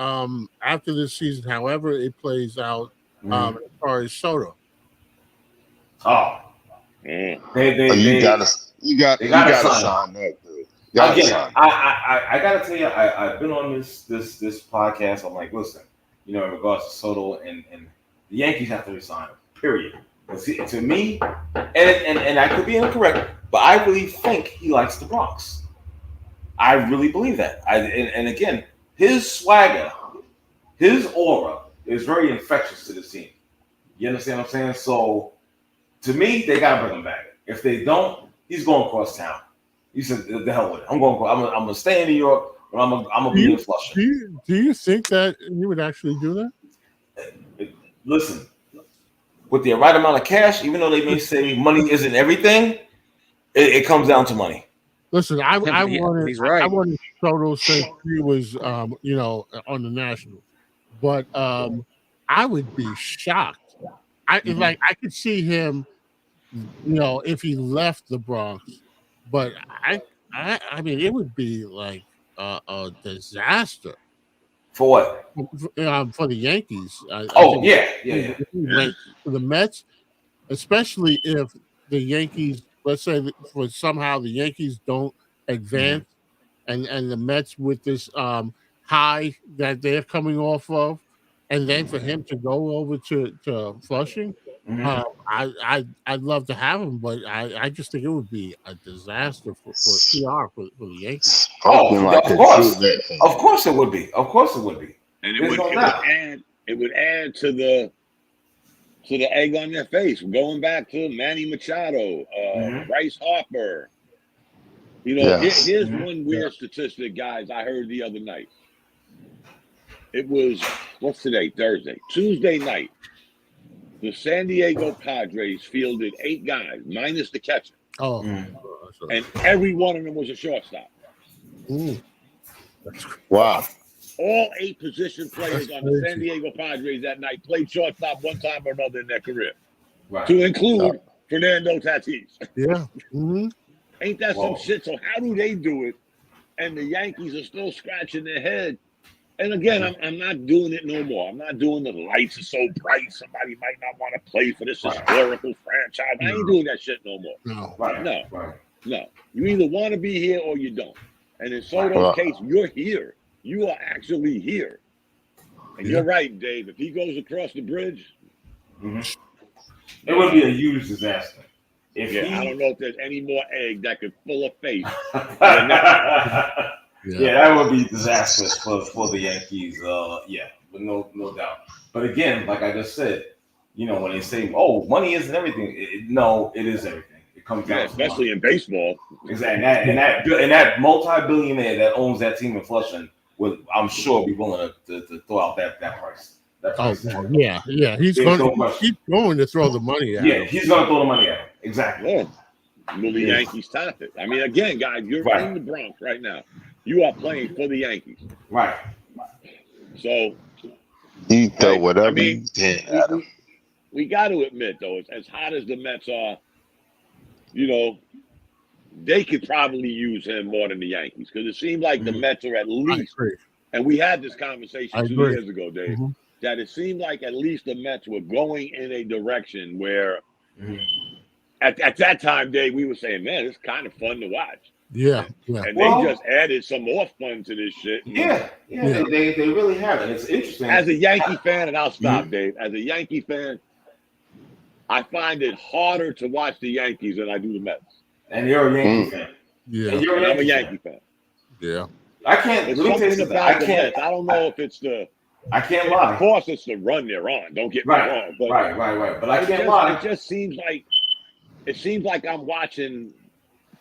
after this season? However it plays out, as far as Soto. You gotta sign that, dude. I gotta tell you, I've been on this podcast. I'm like, listen, you know, in regards to Soto and the Yankees have to resign him. Period. To me, and I could be incorrect, but I really think he likes the Bronx. I really believe that. And again, his swagger, his aura is very infectious to the team. You understand what I'm saying? So, to me, they gotta bring him back. If they don't, he's going across town. He said, "The hell with it. I'm going to go. I'm gonna stay in New York, but I'm gonna be in Flushing." Do you think that he would actually do that? Listen, with the right amount of cash, even though they may say money isn't everything, it comes down to money. Listen, I he's right. I wanted Soto since he was on the Nationals, but I would be shocked. I could see him, if he left the Bronx, but I mean it would be like a disaster For what? For the Yankees. I think yeah. if he went to the Mets, especially if the Yankees, let's say for somehow the Yankees don't advance, and the Mets with this high that they're coming off of, and then for him to go over to Flushing, I'd love to have him, but I just think it would be a disaster for PR for the Yankees. Of course it would be. Of course it would be. And it would add to the egg on their face. Going back to Manny Machado, Bryce Harper. Here's one weird statistic, guys, I heard the other night. It was, what's today? Thursday. Tuesday night, the San Diego Padres fielded 8 guys, minus the catcher. Oh. And every one of them was a shortstop. Wow. All 8 position players on the San Diego Padres that night played shortstop one time or another in their career. Right. To include Fernando Tatis. Yeah. Ain't that some shit? So how do they do it? And the Yankees are still scratching their head. And again, I'm not doing it no more. I'm not doing the lights are so bright. Somebody might not want to play for this historical franchise. I ain't doing that shit no more. No. You either want to be here or you don't. And in Soto's case, you're here. You are actually here. And you're right, Dave. If he goes across the bridge, it would be a huge disaster. I don't know if there's any more egg that could fill a face. That would be disastrous for the Yankees. With no doubt. But again, like I just said, when they say, "Oh, money isn't everything," it is everything. It comes down, especially in baseball. Exactly, and that multi-billionaire that owns that team in Flushing would, I'm sure, be willing to throw out that price. He's going to throw the money at him. He's going to throw the money at him. Exactly. Will the Yankees top it? I mean, again, guys, you're in the Bronx right now. You are playing for the Yankees. Right. So he throw whatever he can at him. We got to admit, though, as hot as the Mets are, they could probably use him more than the Yankees, because it seems like the Mets are at least, and we had this conversation 2 years ago, Dave, that it seemed like at least the Mets were going in a direction where at that time, Dave, we were saying, man, it's kind of fun to watch. Yeah. And they just added some more fun to this shit. They really have it. It's interesting. As a Yankee fan, and I'll stop, Dave. As a Yankee fan, I find it harder to watch the Yankees than I do the Mets. And you're a Yankee fan. Yeah. And I'm a Yankee fan. Yeah. I can't. It's something about the Mets. I don't know if it's the. I can't lie. Of course, it's the run they're on. Don't get me wrong. But right. But I can't lie. It just seems like I'm watching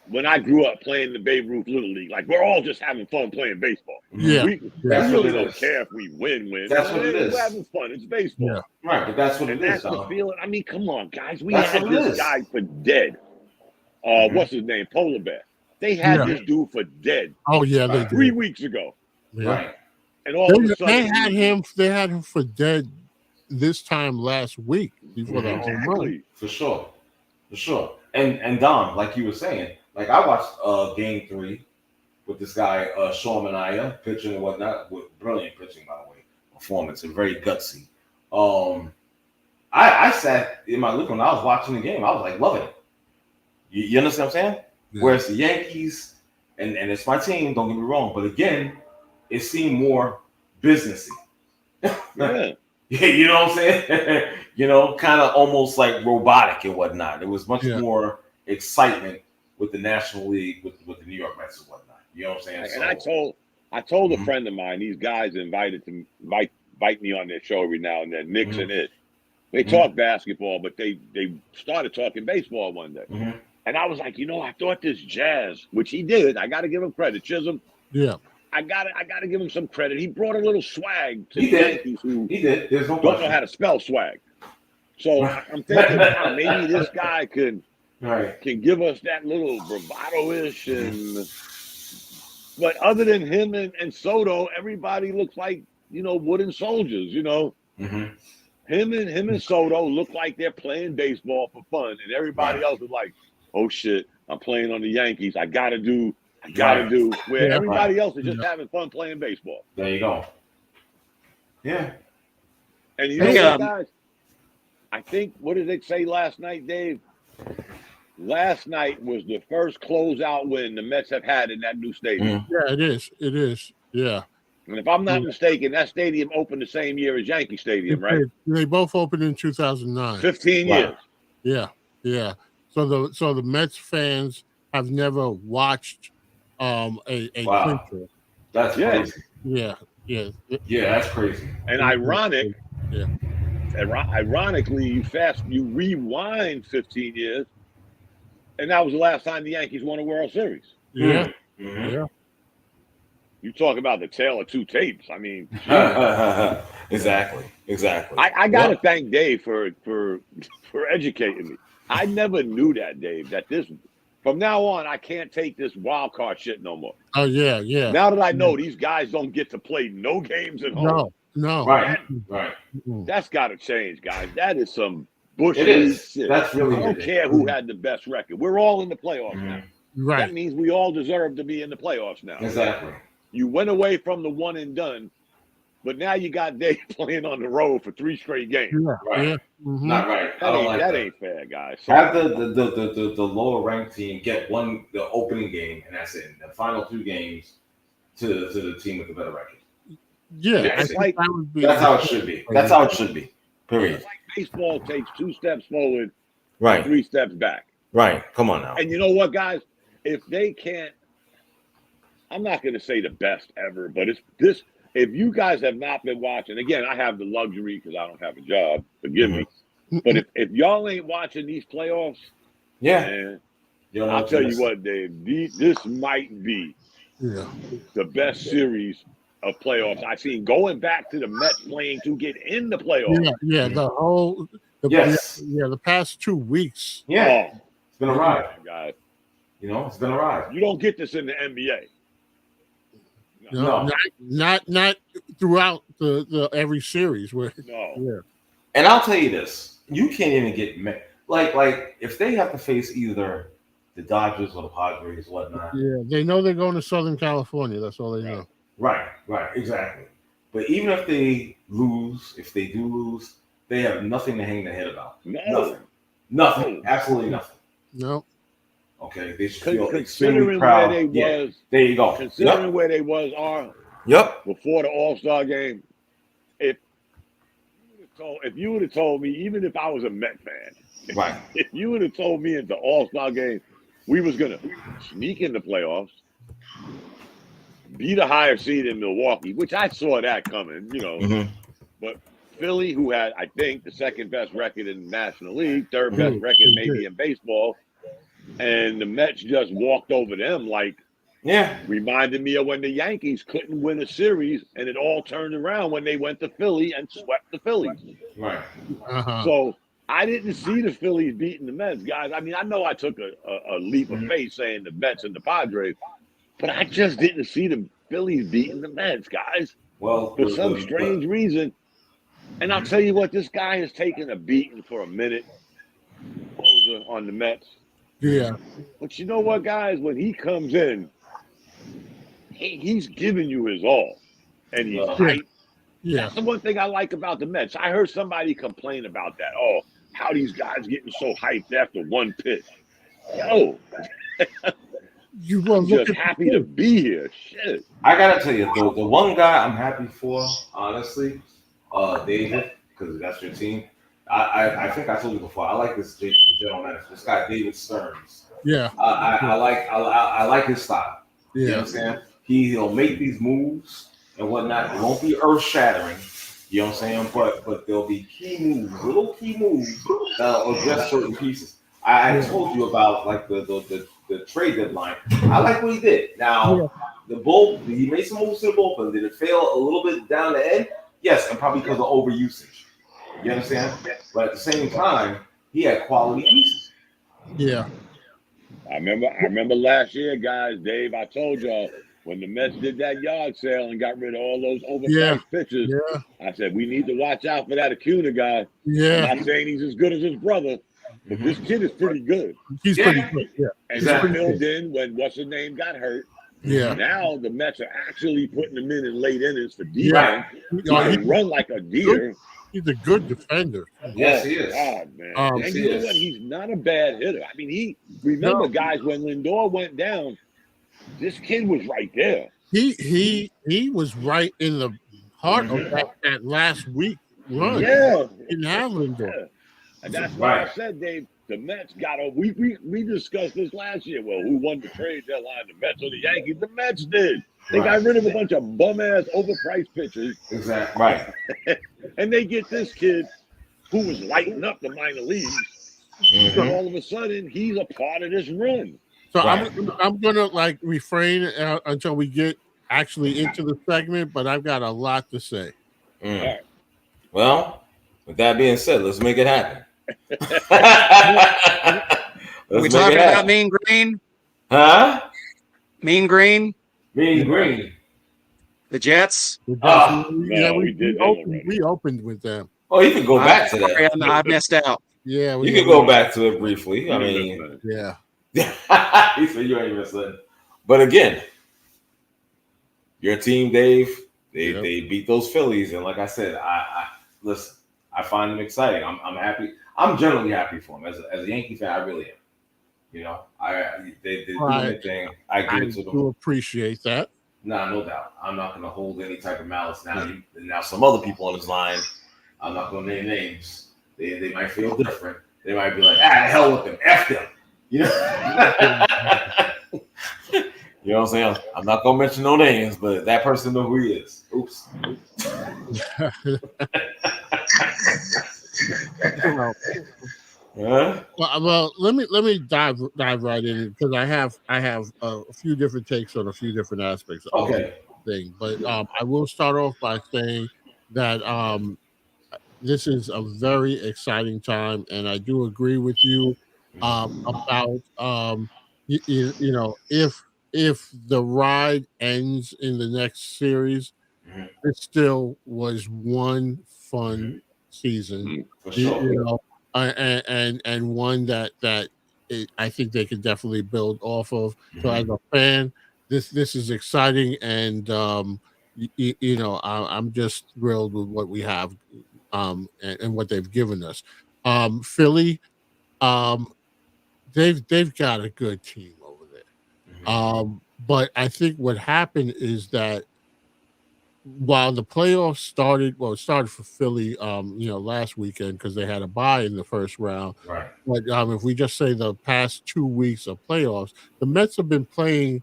when I grew up playing the Babe Ruth Little League. Like, we're all just having fun playing baseball. Yeah. We really don't care if we win. That's what it is. We're having fun. It's baseball. Yeah. Right, but that's what it is. That's the feeling. I mean, come on, guys. We had this guy for dead. What's his name? Polar Bear. They had this dude for dead. Oh, yeah. They 3 weeks ago. Yeah. Right. And all of a sudden, they had him for dead this time last week before the home run. For sure. And Dom, like you were saying, like I watched Game 3 with this guy Sean Manaea pitching and whatnot, with brilliant pitching, by the way, performance and very gutsy. I sat in my living room when I was watching the game. I was like loving it. You understand what I'm saying? Yeah. Whereas the Yankees, and it's my team, don't get me wrong, but again, it seemed more businessy. Yeah. You know what I'm saying? Kind of almost like robotic and whatnot. There was much more excitement with the National League, with the New York Mets and whatnot. You know what I'm saying? And I told a friend of mine, these guys invite me on their show every now and then, Knicks and it. They talk basketball, but they started talking baseball one day. And I was like, I thought this Jazz, which he did. I got to give him credit, Chisholm. Yeah. I gotta give him some credit. He brought a little swag to the Yankees who There's no don't know how to spell swag. So I'm thinking, wow, maybe this guy can give us that little bravado-ish. But other than him and Soto, everybody looks like, wooden soldiers, Mm-hmm. Him and Soto look like they're playing baseball for fun. And everybody else is like, oh, shit, I'm playing on the Yankees. I got to do. Where everybody else is just having fun playing baseball. There you go. Yeah. And what, guys? I think, what did they say last night, Dave? Last night was the first closeout win the Mets have had in that new stadium. Yeah, it is. It is. Yeah. And if I'm not mistaken, that stadium opened the same year as Yankee Stadium, right? They both opened in 2009. 15 years. Yeah. Yeah. So the Mets fans have never watched a clincher. That's crazy. Yeah. Yeah, that's crazy. And ironically, you rewind 15 years, and that was the last time the Yankees won a World Series. Yeah. Mm-hmm. Yeah. You talk about the tale of two tapes. I mean, exactly. I gotta thank Dave for educating me. I never knew that, Dave. That from now on, I can't take this wild card shit no more. Oh yeah. Now that I know these guys don't get to play no games at home. No. Right. That's got to change, guys. That is some bullshit shit. That's really. I don't care who had the best record. We're all in the playoffs now. Right. That means we all deserve to be in the playoffs now. Exactly. You went away from the one and done, but now you got Dave playing on the road for 3 straight games. Yeah. Right. Yeah. Mm-hmm. Not right. That ain't fair, guys. So, have the lower ranked team get the opening game, and that's it. The final 2 games to the team with the better record. Yeah, that's how it should be. That's how it should be. Period. It's like baseball takes 2 steps forward, right, 3 steps back. Right. Come on now. And you know what, guys? If they can't, I'm not going to say the best ever, but it's this. If you guys have not been watching, again, I have the luxury because I don't have a job. Forgive me. But if y'all ain't watching these playoffs, man, I'll tell you what, Dave, this might be the best series of playoffs I've seen, going back to the Mets playing to get in the playoffs. Yeah, the past 2 weeks. Yeah, it's been a ride, guys. It's been a ride. You don't get this in the NBA. No. Not throughout the every series. No. Yeah. And I'll tell you this: you can't even get like if they have to face either the Dodgers or the Padres, whatnot. Yeah, they know they're going to Southern California. That's all they know. Right, exactly. But even if they do lose, they have nothing to hang their head about. Nothing. Absolutely nothing. No. Okay, they should feel extremely considering proud. Where they was, there you go. Considering where they was before the All-Star game, if you would have told me, even if I was a Met fan, right? If you would have told me at the All-Star game we was gonna sneak in the playoffs, be the higher seed in Milwaukee, which I saw that coming, But Philly, who had, I think, the second best record in the National League, third best record maybe in baseball, and the Mets just walked over them reminded me of when the Yankees couldn't win a series, and it all turned around when they went to Philly and swept the Phillies. Right. So I didn't see the Phillies beating the Mets, guys. I mean, I know I took a leap of faith saying the Mets and the Padres, but I just didn't see the Phillies beating the Mets, guys. Well, for some strange reason. And I'll tell you what, this guy has taken a beating for a minute on the Mets. Yeah. But you know what, guys? When he comes in, he's giving you his all. And he's hype. Yeah. That's the one thing I like about the Mets. I heard somebody complain about that. Oh, how these guys getting so hyped after one pitch. Yo. I'm just happy to be here. Shit. I gotta tell you, the one guy I'm happy for, honestly, David, because that's your team. I think I told you before. I like this general manager. This guy, David Stearns. Yeah. I like his style. Yeah. You know what I'm saying? He'll make these moves and whatnot. It won't be earth shattering. You know what I'm saying? But there'll be little key moves that'll address certain pieces. I told you about like the trade deadline. I like what he did. Now he made some moves to the bullpen. Did it fail a little bit down the end? Yes, and probably because of overusage. You understand? But at the same time, he had quality pieces. Yeah. I remember last year, guys, Dave, I told y'all when the Mets did that yard sale and got rid of all those overpriced pitchers, I said, we need to watch out for that Acuna guy. Yeah. I'm not saying he's as good as his brother, but this kid is pretty good. He's pretty good, yeah. And he filled in when what's-his-name got hurt. Yeah. Now the Mets are actually putting him in late innings for defense. He can run like a deer. He's a good defender. Yes, he is. God, man. And you know what? He's not a bad hitter. I mean, guys, when Lindor went down, this kid was right there. He was right in the heart of that last week run. Yeah. In Lindor. Yeah. And that's why I said, Dave, the Mets got a we discussed this last year. Well, who won the trade deadline? The Mets or the Yankees? The Mets did. They got rid of a bunch of bum-ass, overpriced pitchers. Exactly. Right. And they get this kid who was lighting up the minor leagues. So all of a sudden, he's a part of this run. So I'm gonna like refrain until we get actually into the segment, but I've got a lot to say. Right. Well, with that being said, let's make it happen. We talking about Mean Green? Huh? Mean Green? Mean Green. The Jets? We opened with them. Oh, you can go back to that. I missed out. Yeah. You can go back to it briefly. I mean, yeah. He said you ain't missing. But again, your team, Dave, they beat those Phillies. And like I said, I listen, I find them exciting. I'm happy. I'm generally happy for them. As a Yankee fan, I really am. You know, they do anything. I give it to them. I do appreciate that. Nah, no doubt. I'm not going to hold any type of malice. Now some other people on this line, I'm not going to name names. They might feel different. They might be like, the hell with them. F them. You know? You know what I'm saying? I'm not going to mention no names, but that person know who he is. Oops. Well, let me dive right in because I have a few different takes on a few different aspects of the thing. But I will start off by saying that this is a very exciting time, and I do agree with you about you know, if the ride ends in the next series, it still was one fun season. For sure. You know, and one that I think they could definitely build off of. So as a fan, this is exciting, and you know, I'm just thrilled with what we have and what they've given us. Philly, they've got a good team over there. But I think what happened is that while the playoffs started, it started for Philly, you know, last weekend because they had a bye in the first round. Right. But if we just say the past 2 weeks of playoffs, the Mets have been playing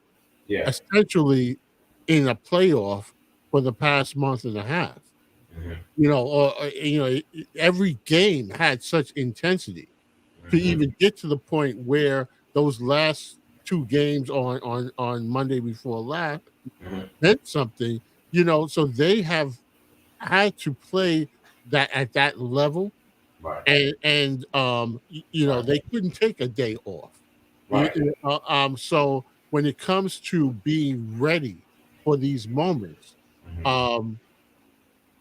essentially in a playoff for the past month and a half. You know, you know, every game had such intensity to even get to the point where those last 2 games on Monday before last meant something. You know, so they have had to play that at that level, and you know, they couldn't take a day off. So when it comes to being ready for these moments,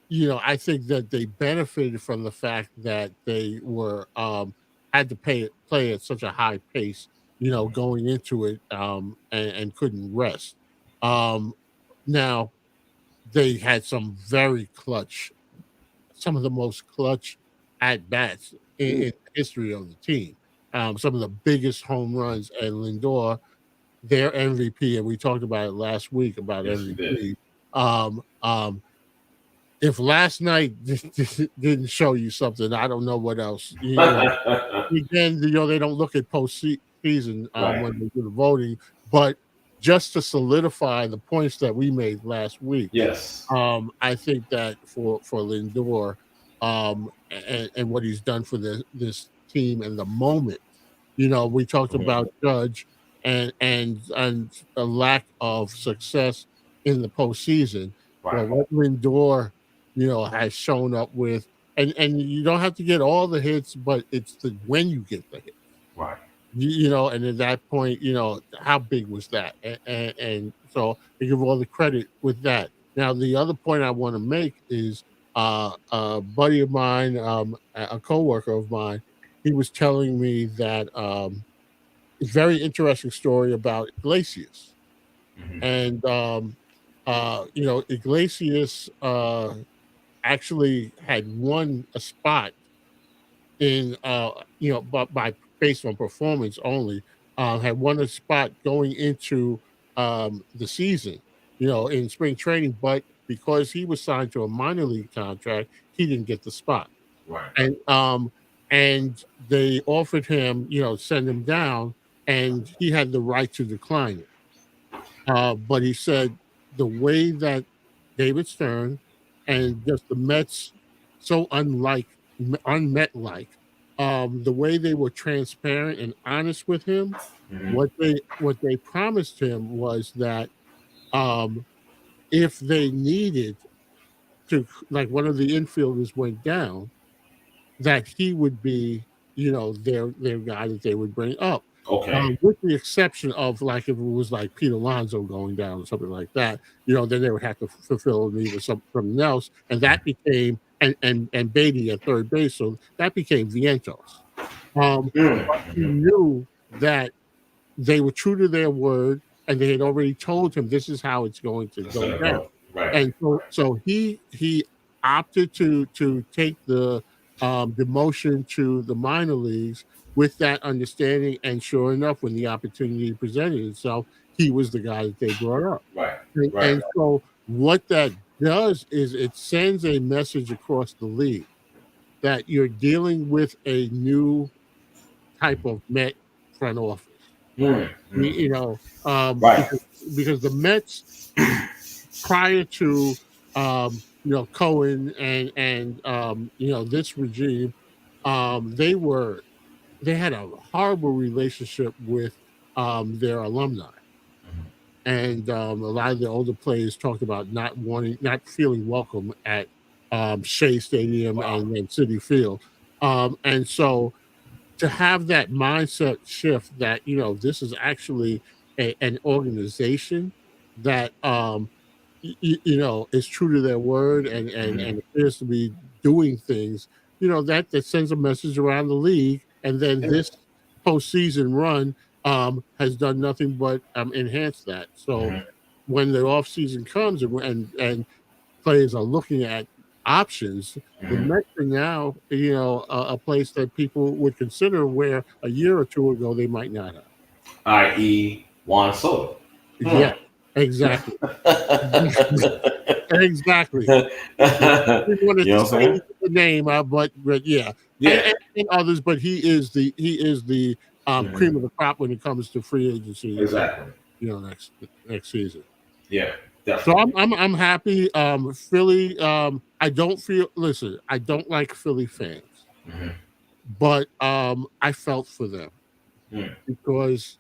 you know, I think that they benefited from the fact that they were had to play at such a high pace, you know, going into it, and couldn't rest. Now. They had some very clutch, some of the most clutch at bats in the history of the team. Some of the biggest home runs, and Lindor, their MVP, and we talked about it last week about MVP. If last night didn't show you something, I don't know what else. You know, again, you know, they don't look at postseason when they do the voting, but just to solidify the points that we made last week. Yes. I think that for Lindor, and what he's done for this team and the moment We talked about Judge and a lack of success in the postseason. Right. Well, what Lindor, has shown up with, and you don't have to get all the hits, but it's when you get the hit. Right. And at that point, how big was that? And so I give all the credit with that. Now, the other point I want to make is a buddy of mine, a coworker of mine, he was telling me that a very interesting story about Iglesias. And, Iglesias actually had won a spot in but based on performance only, had won a spot going into the season, in spring training, but because he was signed to a minor league contract, he didn't get the spot. Right. And they offered him, send him down, and he had the right to decline it. But he said the way that David Stern and just the Mets, so unmet-like, the way they were transparent and honest with him, what they promised him was that if they needed to, like one of the infielders went down, that he would be, their guy that they would bring up. Okay. With the exception of like if it was like Pete Alonso going down or something like that, then they would have to fulfill a need with something else, and that became and Beatty at third base, so that became Vientos. But he knew that they were true to their word, and they had already told him this is how it's going to go down. Right. And so he opted to take the demotion to the minor leagues with that understanding, and sure enough, when the opportunity presented itself, he was the guy that they brought up. Right. And so what that does is it sends a message across the league that you're dealing with a new type of Met front office. Because the Mets prior to Cohen and this regime, they had a horrible relationship with their alumni. And a lot of the older players talked about not feeling welcome at Shea Stadium and Citi Field. And so to have that mindset shift that, this is actually an organization that, is true to their word and appears to be doing things, that sends a message around the league. And then this postseason run has done nothing but enhance that. So when the off season comes and players are looking at options, the Mets are now, a place that people would consider where a year or two ago they might not have. I.e. Juan Soto. Yeah, exactly. Exactly. We wanted to say the name, but yeah. And others, but he is the cream of the crop when it comes to free agency. Exactly. Next season. Yeah. Definitely. So I'm happy. Philly. I don't like Philly fans, but I felt for them because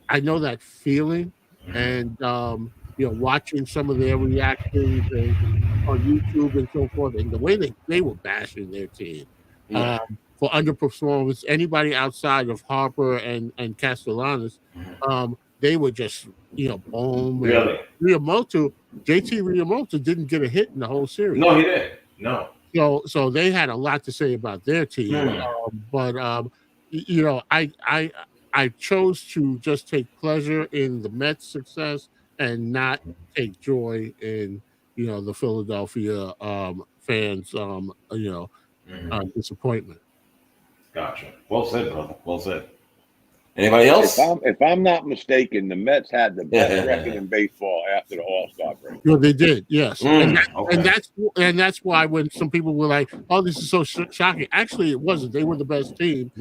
I know that feeling, and watching some of their reactions on YouTube and so forth, and the way they were bashing their team for underperformance. Anybody outside of Harper and Castellanos, they were just boom. Really? JT Realmuto didn't get a hit in the whole series. No, he didn't. No. So they had a lot to say about their team, but I chose to just take pleasure in the Mets' success and not take joy in the Philadelphia fans disappointment. Gotcha. Well said, brother. Well said. Anybody else? If I'm not mistaken, the Mets had the best record in baseball after the All-Star break. Well, they did, yes, and that's why when some people were like, "Oh, this is so shocking," actually, it wasn't. They were the best team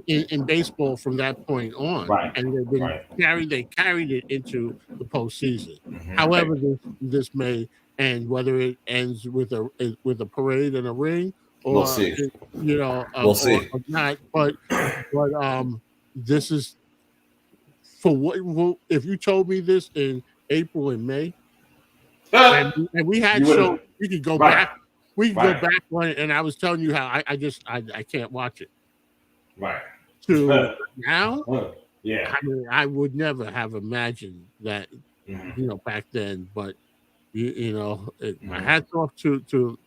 in baseball from that point on, and they've been they carried it into the postseason. However, this may end, whether it ends with a parade and a ring, or we'll see. We'll see. Or not, but this is for what if you told me this in April and May, and we had shows, we could go back. We could go back on it, and I was telling you how I can't watch it. Right. To now, yeah. I mean, I would never have imagined that, back then. But my hats off to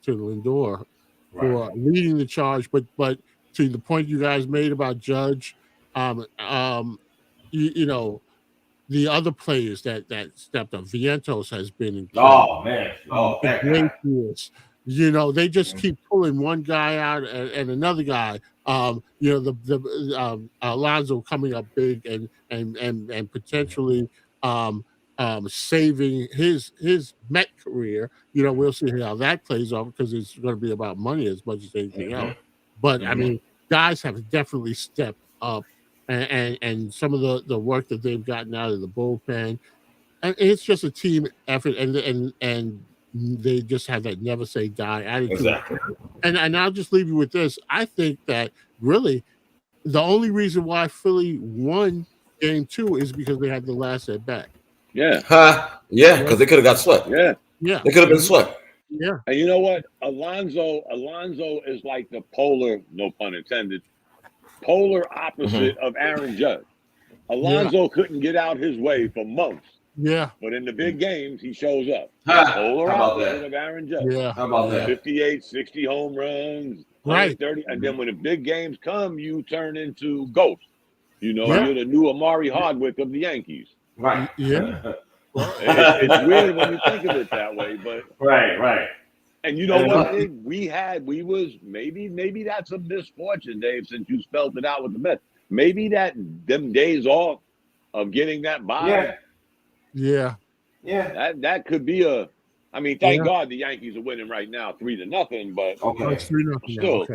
Lindor for leading the charge. But to the point you guys made about Judge, the other players that stepped up, Vientos has been incredible. Oh man, that guy. They just keep pulling one guy out and another guy. Alonso coming up big and potentially saving his Met career. We'll see how that plays off because it's going to be about money as much as anything else. But I mean, guys have definitely stepped up. And some of the work that they've gotten out of the bullpen, and it's just a team effort, and they just have that never say die attitude. Exactly. And I'll just leave you with this. I think that really the only reason why Philly won Game 2 is because they had the last at bat. Yeah. Yeah, because they could have got swept. Yeah. They could have been swept. Yeah. And you know what? Alonso is like the polar, no pun intended, polar opposite of Aaron Judge. Alonso couldn't get out his way for months. Yeah. But in the big games, he shows up. Polar opposite of Aaron Judge. Yeah. How about that? 58, 60 home runs, right. 30. And then when the big games come, you turn into ghost. You're the new Amari Hardwick of the Yankees. Right. Yeah. It's weird when you think of it that way, but right. And you know what? Maybe that's a misfortune, Dave, since you spelled it out with the Mets. Maybe them days off of getting that bye. Yeah. That could be thank God the Yankees are winning right now 3-0, but it's 3-0. Still,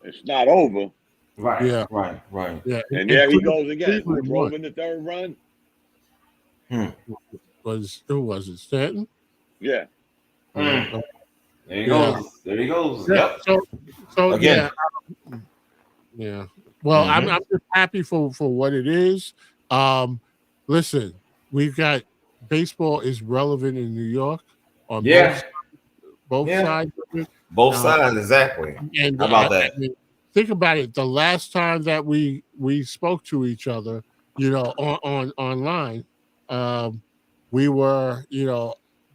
it's not over. Right. Yeah. Right. Yeah. And there he goes again. Who drove in the third run? Who was it? Stanton? Yeah. There he goes. There he goes. Yeah. Yep. So again. Yeah. Well, I'm just happy for what it is. Listen, we've got baseball is relevant in New York on both sides of it. Both sides, exactly. And how about that? Think about it. The last time that we spoke to each other, on online, we were,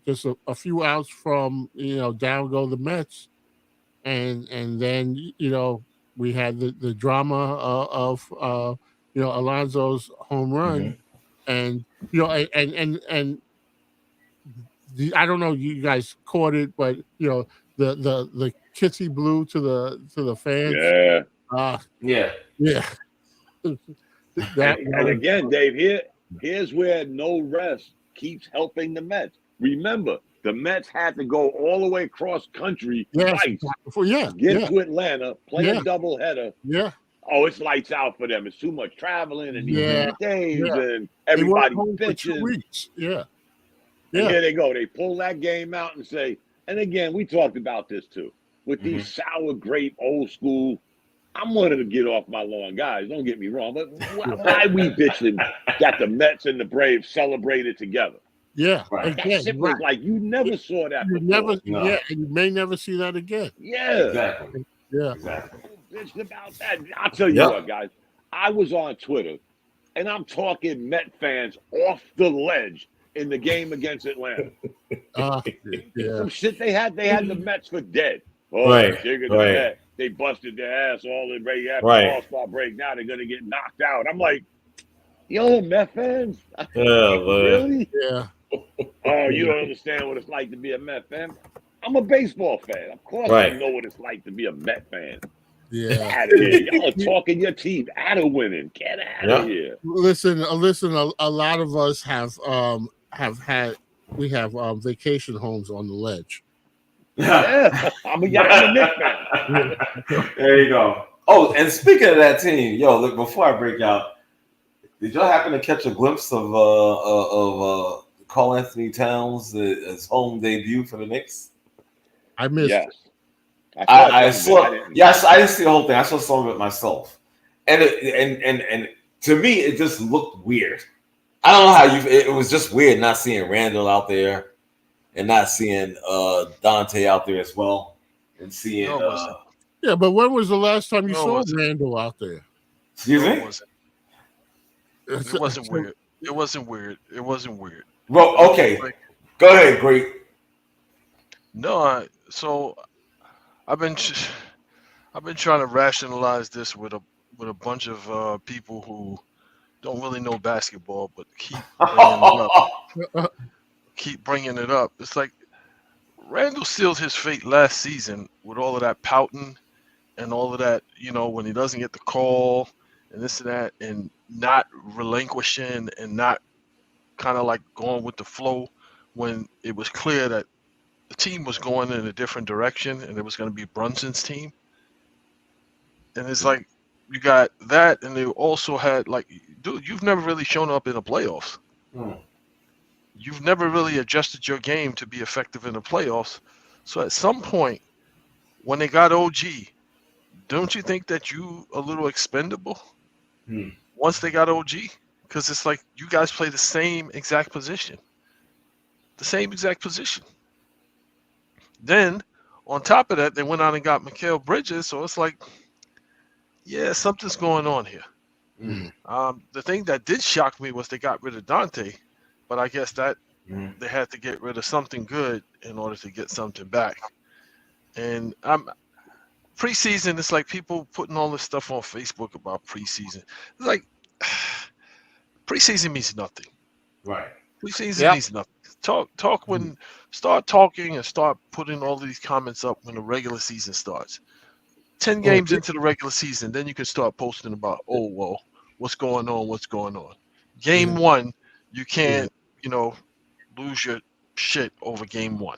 just a few outs from, down go the Mets. And then, we had the drama of Alonso's home run. And, and I don't know, you guys caught it, but, the kissy blue to the fans. Yeah. And again, Dave, here's where no rest keeps helping the Mets. Remember, the Mets had to go all the way across country twice. Get to Atlanta, play a doubleheader. Yeah. Oh, it's lights out for them. It's too much traveling and these games and everybody pitching. Yeah. And here they go. They pull that game out and say, and again, we talked about this too. With these sour grape, old school, I'm one to get off my lawn, guys. Don't get me wrong, but why we bitching that the Mets and the Braves celebrated together? Yeah, again, that was like you never saw that. And you may never see that again. Yeah, exactly. Yeah, exactly. Bitching about that. I'll tell you what, guys. I was on Twitter, and I'm talking Met fans off the ledge in the game against Atlanta. Some shit they had the Mets for dead. They busted their ass all the way after the All-Star break. Now they're gonna get knocked out. I'm like, yo, Met fans? Really? Yeah. Oh, you don't understand what it's like to be a Met fan. I'm a baseball fan. Of course I know what it's like to be a Met fan. Yeah. Out of here. Y'all are talking your team out of winning. Get out of here. Listen, a lot of us have vacation homes on the ledge. Yeah. I'm a Knicks fan. There you go. Oh, and speaking of that team, look, before I break out, did y'all happen to catch a glimpse of Karl Anthony Towns' his home debut for the Knicks? I missed it. I saw. Yes, I didn't see the whole thing. I saw some of it myself, and to me, it just looked weird. I don't know how it was just weird not seeing Randall out there and not seeing Dante out there as well. And seeing yeah, but when was the last time you saw Randall out there? Excuse me? It wasn't weird. It wasn't weird. It wasn't weird. Well, okay. Go ahead, Great. No, so I've been trying to rationalize this with a bunch of people who don't really know basketball, but keep bringing it up. It's like Randall sealed his fate last season with all of that pouting and all of that, when he doesn't get the call and this and that, and not relinquishing and not kind of like going with the flow when it was clear that the team was going in a different direction and it was going to be Brunson's team. And it's like you got that, and they also had dude, you've never really shown up in the playoffs. You've never really adjusted your game to be effective in the playoffs. So at some point, when they got OG, don't you think that you a little expendable once they got OG? Because it's like you guys play the same exact position. The same exact position. Then, on top of that, they went out and got Mikal Bridges. So it's like, yeah, something's going on here. The thing that did shock me was they got rid of Dante. But I guess that they had to get rid of something good in order to get something back. And preseason, it's like people putting all this stuff on Facebook about preseason. It's like preseason means nothing. Right. Preseason means nothing. Start talking and start putting all these comments up when the regular season starts. 10 games into the regular season, then you can start posting about, what's going on. Game one, you can't, lose your shit over game one.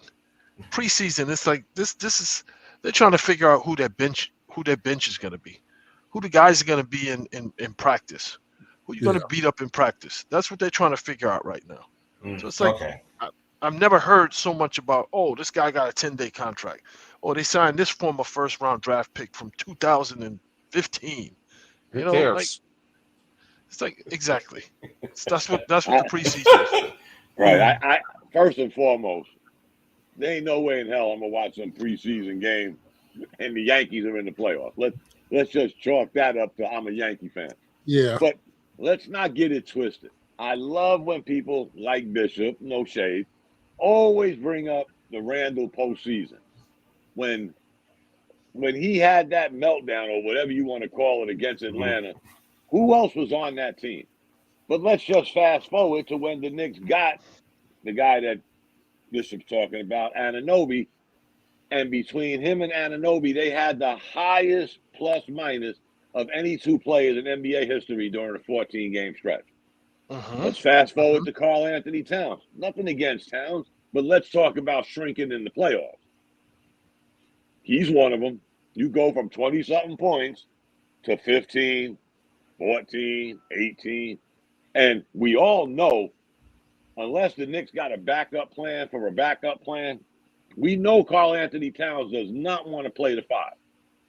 Preseason, it's like this is they're trying to figure out who their bench is going to be, who the guys are going to be in practice, who you're going to beat up in practice. That's what they're trying to figure out right now. So it's like I've never heard so much about, this guy got a 10-day contract. They signed this former first-round draft pick from 2015. Who cares? It's like exactly. That's what the preseason is. Right. I first and foremost, there ain't no way in hell I'm gonna watch some preseason game and the Yankees are in the playoffs. Let's just chalk that up to I'm a Yankee fan. Yeah. But let's not get it twisted. I love when people like Bishop, no shade, always bring up the Randall postseason. When he had that meltdown or whatever you want to call it against Atlanta, who else was on that team? But let's just fast forward to when the Knicks got the guy that Bishop's talking about, Anunoby, and between him and Anunoby, they had the highest plus minus of any two players in NBA history during a 14-game stretch. Let's fast forward to Karl Anthony Towns. Nothing against Towns, but let's talk about shrinking in the playoffs. He's one of them. You go from 20-something points to 15, 14, 18. And we all know, unless the Knicks got a backup plan for a backup plan, we know Karl Anthony Towns does not want to play the 5.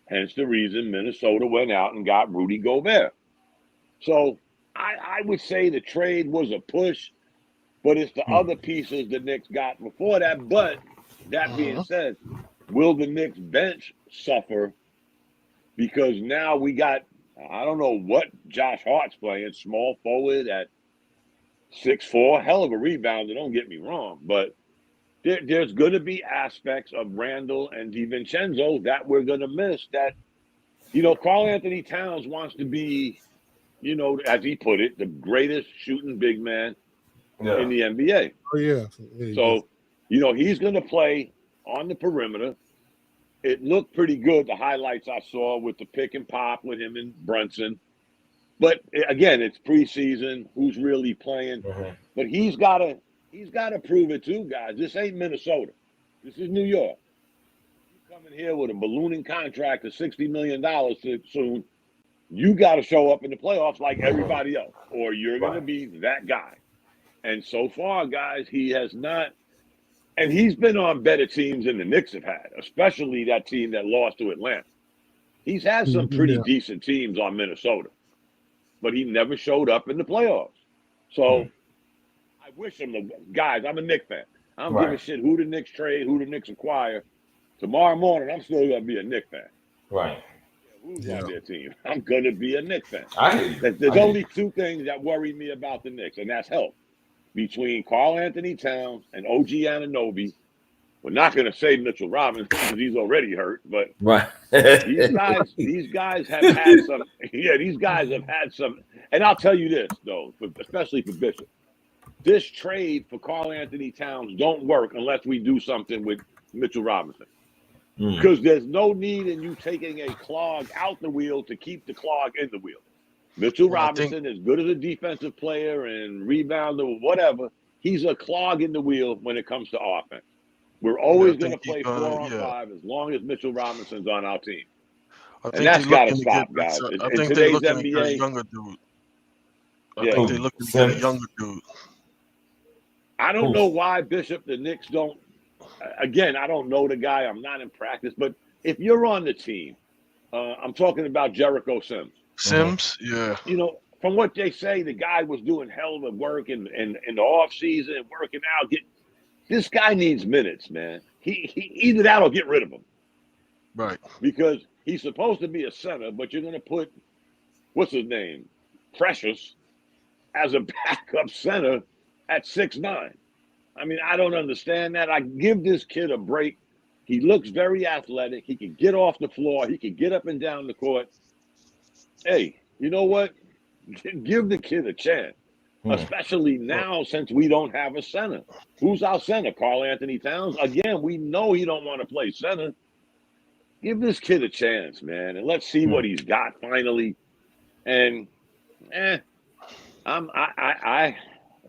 Hence the reason Minnesota went out and got Rudy Gobert. So I would say the trade was a push, but it's the other pieces the Knicks got before that. But that being said, will the Knicks bench suffer? Because now we got, I don't know what Josh Hart's playing, small forward at 6'4", hell of a rebounder, don't get me wrong. But there's going to be aspects of Randall and DiVincenzo that we're going to miss. That, Karl Anthony Towns wants to be, as he put it, the greatest shooting big man in the NBA. Oh, yeah. So, he's going to play on the perimeter. It looked pretty good, the highlights I saw with the pick and pop with him and Brunson. But again, it's preseason. Who's really playing? But he's got to prove it too, guys. This ain't Minnesota. This is New York. You coming here with a ballooning contract of $60 million soon. You got to show up in the playoffs like everybody else, or you're going to be that guy. And so far, guys, he has not. And he's been on better teams than the Knicks have had, especially that team that lost to Atlanta. He's had some pretty decent teams on Minnesota. but he never showed up in the playoffs. So I wish him the guys. I'm a Knicks fan. I don't give a shit who the Knicks trade, who the Knicks acquire. Tomorrow morning, I'm still gonna be a Knicks fan. Right. Who's on their team? I'm gonna be a Knicks fan. There's only two things that worry me about the Knicks, and that's health. Between Karl Anthony Towns and OG Anunoby, we're not gonna say Mitchell Robinson because he's already hurt, but these guys have had some. Yeah, these guys have had some. And I'll tell you this though, especially for Bishop, this trade for Karl Anthony Towns don't work unless we do something with Mitchell Robinson. Because there's no need in you taking a clog out the wheel to keep the clog in the wheel. Mitchell Robinson, as good as a defensive player and rebounder or whatever, he's a clog in the wheel when it comes to offense. We're always going to play 4-on-5 as long as Mitchell Robinson's on our team. And that's got to stop, guys. I in think today's they're looking NBA, at a younger dude. I think they're looking at a younger dude. I don't know why, Bishop, the Knicks don't. Again, I don't know the guy. I'm not in practice. But if you're on the team, I'm talking about Jericho Sims. Yeah. You know, from what they say, the guy was doing hell of a work in the off season, working out. This guy needs minutes, man. He either that or get rid of him. Right. Because he's supposed to be a center, but you're going to put, what's his name? Precious as a backup center at 6'9". I mean, I don't understand that. I give this kid a break. He looks very athletic. He can get off the floor. He can get up and down the court. Hey, you know what? Give the kid a chance, especially now since we don't have a center. Who's our center? Karl Anthony Towns? Again, we know he don't want to play center. Give this kid a chance, man, and let's see what he's got finally. And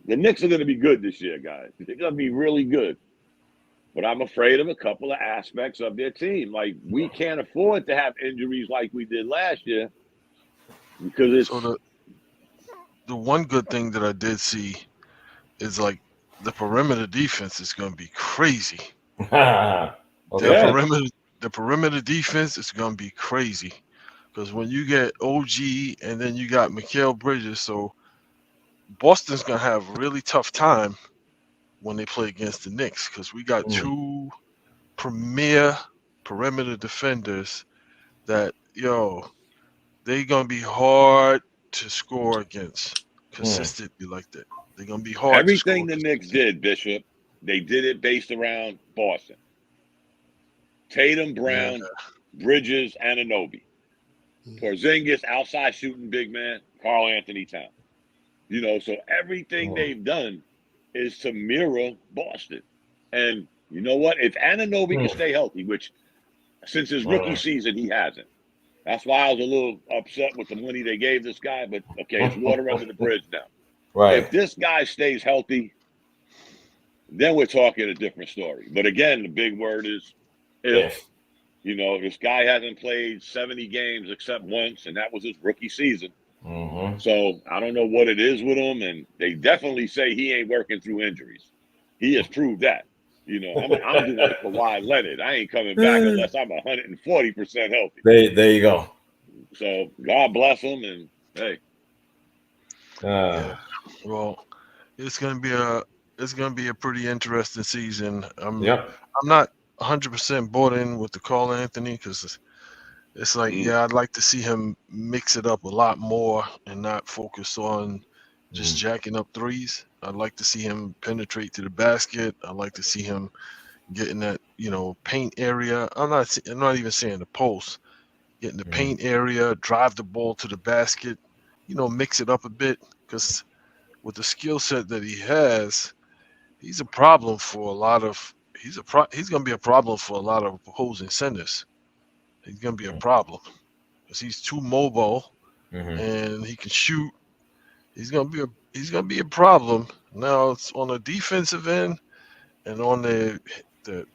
the Knicks are going to be good this year, guys. They're going to be really good. But I'm afraid of a couple of aspects of their team. Like, we can't afford to have injuries like we did last year because it's... So the one good thing that I did see is, like, the perimeter defense is going to be crazy. The perimeter defense is going to be crazy because when you get OG and then you got Mikal Bridges, so Boston's going to have a really tough time when they play against the Knicks because we got two premier perimeter defenders that, they're going to be hard to score against consistently like that. They're going to be hard Everything to the Knicks did, Bishop, they did it based around Boston. Tatum, Brown, Bridges, Anunoby. Porzingis, outside shooting big man, Karl Anthony Towns. So everything they've done is to mirror Boston. And you know what? If Anunoby can stay healthy, which since his rookie season, he hasn't. That's why I was a little upset with the money they gave this guy. But, okay, it's water under the bridge now. Right. If this guy stays healthy, then we're talking a different story. But, again, the big word is if. This guy hasn't played 70 games except once, and that was his rookie season. So I don't know what it is with him, and they definitely say he ain't working through injuries. He has proved that. I'm doing it for Kawhi Leonard. I ain't coming back unless I'm 140% healthy. There you go. So God bless him, and hey. Well, it's gonna be a pretty interesting season. I'm not 100% bought in with the Karl Anthony because it's like, I'd like to see him mix it up a lot more and not focus on just jacking up threes. I'd like to see him penetrate to the basket. I'd like to see him get in that, paint area. I'm not even saying the post. Get in the paint area, drive the ball to the basket, mix it up a bit. Because with the skill set that he has, he's a problem for a lot of. He's going to be a problem for a lot of opposing centers. He's going to be a problem because he's too mobile and he can shoot. He's going to be a problem. Now it's on the defensive end and on the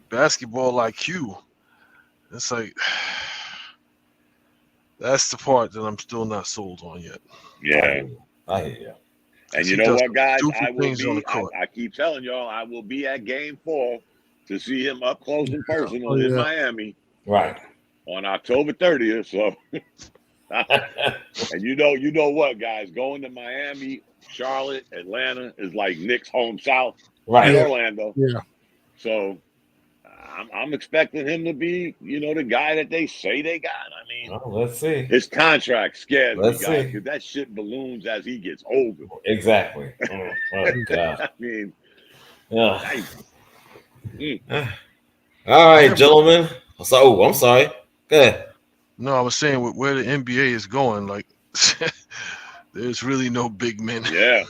basketball IQ. It's like that's the part that I'm still not sold on yet. Yeah, I hear you. And you know what, guys? I keep telling y'all, I will be at Game 4 to see him up close and personal in Miami. Right. On October 30th. So And you know what, guys? Going to Miami, Charlotte, Atlanta is like Knicks home south, right? And Orlando. Yeah. So I'm expecting him to be, the guy that they say they got. I mean, let's see. His contract scares me, Let's guys, see. because that shit balloons as he gets older. Exactly. Oh God. I mean, yeah. All right, gentlemen. So, I'm sorry. Go ahead. No, I was saying where the NBA is going, like there's really no big men. Yeah.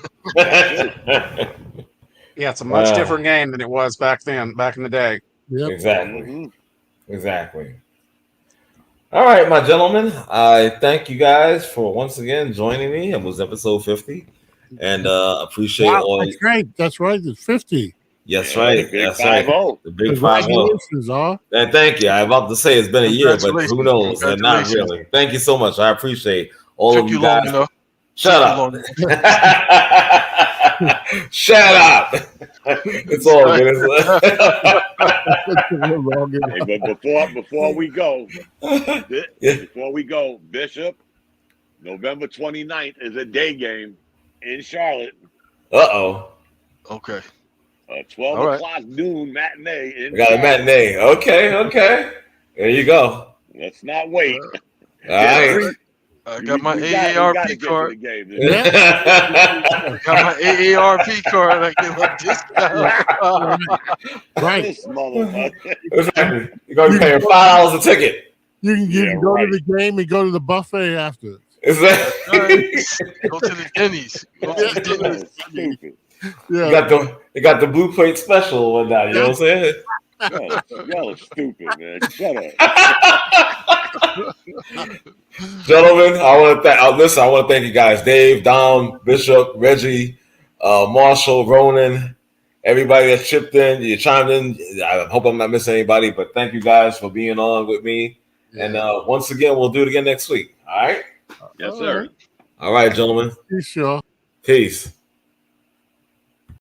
Yeah, it's a much different game than it was back then, back in the day. Yep. Exactly. Mm-hmm. Exactly. All right, my gentlemen. I thank you guys for once again joining me. It was episode 50. And appreciate all. That's great. That's right. It's 50. Yes, right. That's right. The big 5-0. Congratulations, And thank you. I'm about to say it's been a year, but who knows? And not really. Thank you so much. I appreciate all of you guys. Shut up. Shut up. It's all good. Hey, but before we go, Bishop, November 29th is a day game in Charlotte. Uh-oh. Okay. 12 o'clock noon matinee. We got a matinee. Okay. There you go. Let's not wait. All right. I got my AARP card. I got my AARP card. I get my discount. Right. This motherfucker. Exactly. You're going to be paying $5 a ticket. You can go to the game and go to the buffet after. Exactly. Go to the Denny's. Stupid. Yeah. You got the blue plate special or whatnot. You know what I'm saying? Y'all are stupid, man. Shut up. Gentlemen, I want to thank you guys. Dave, Dom, Bishop, Reggie, Marshall, Ronan, everybody that chipped in, you chimed in. I hope I'm not missing anybody, but thank you guys for being on with me. Yeah. And once again, we'll do it again next week. All right? Yes, sir. All right, gentlemen. Sure. Peace.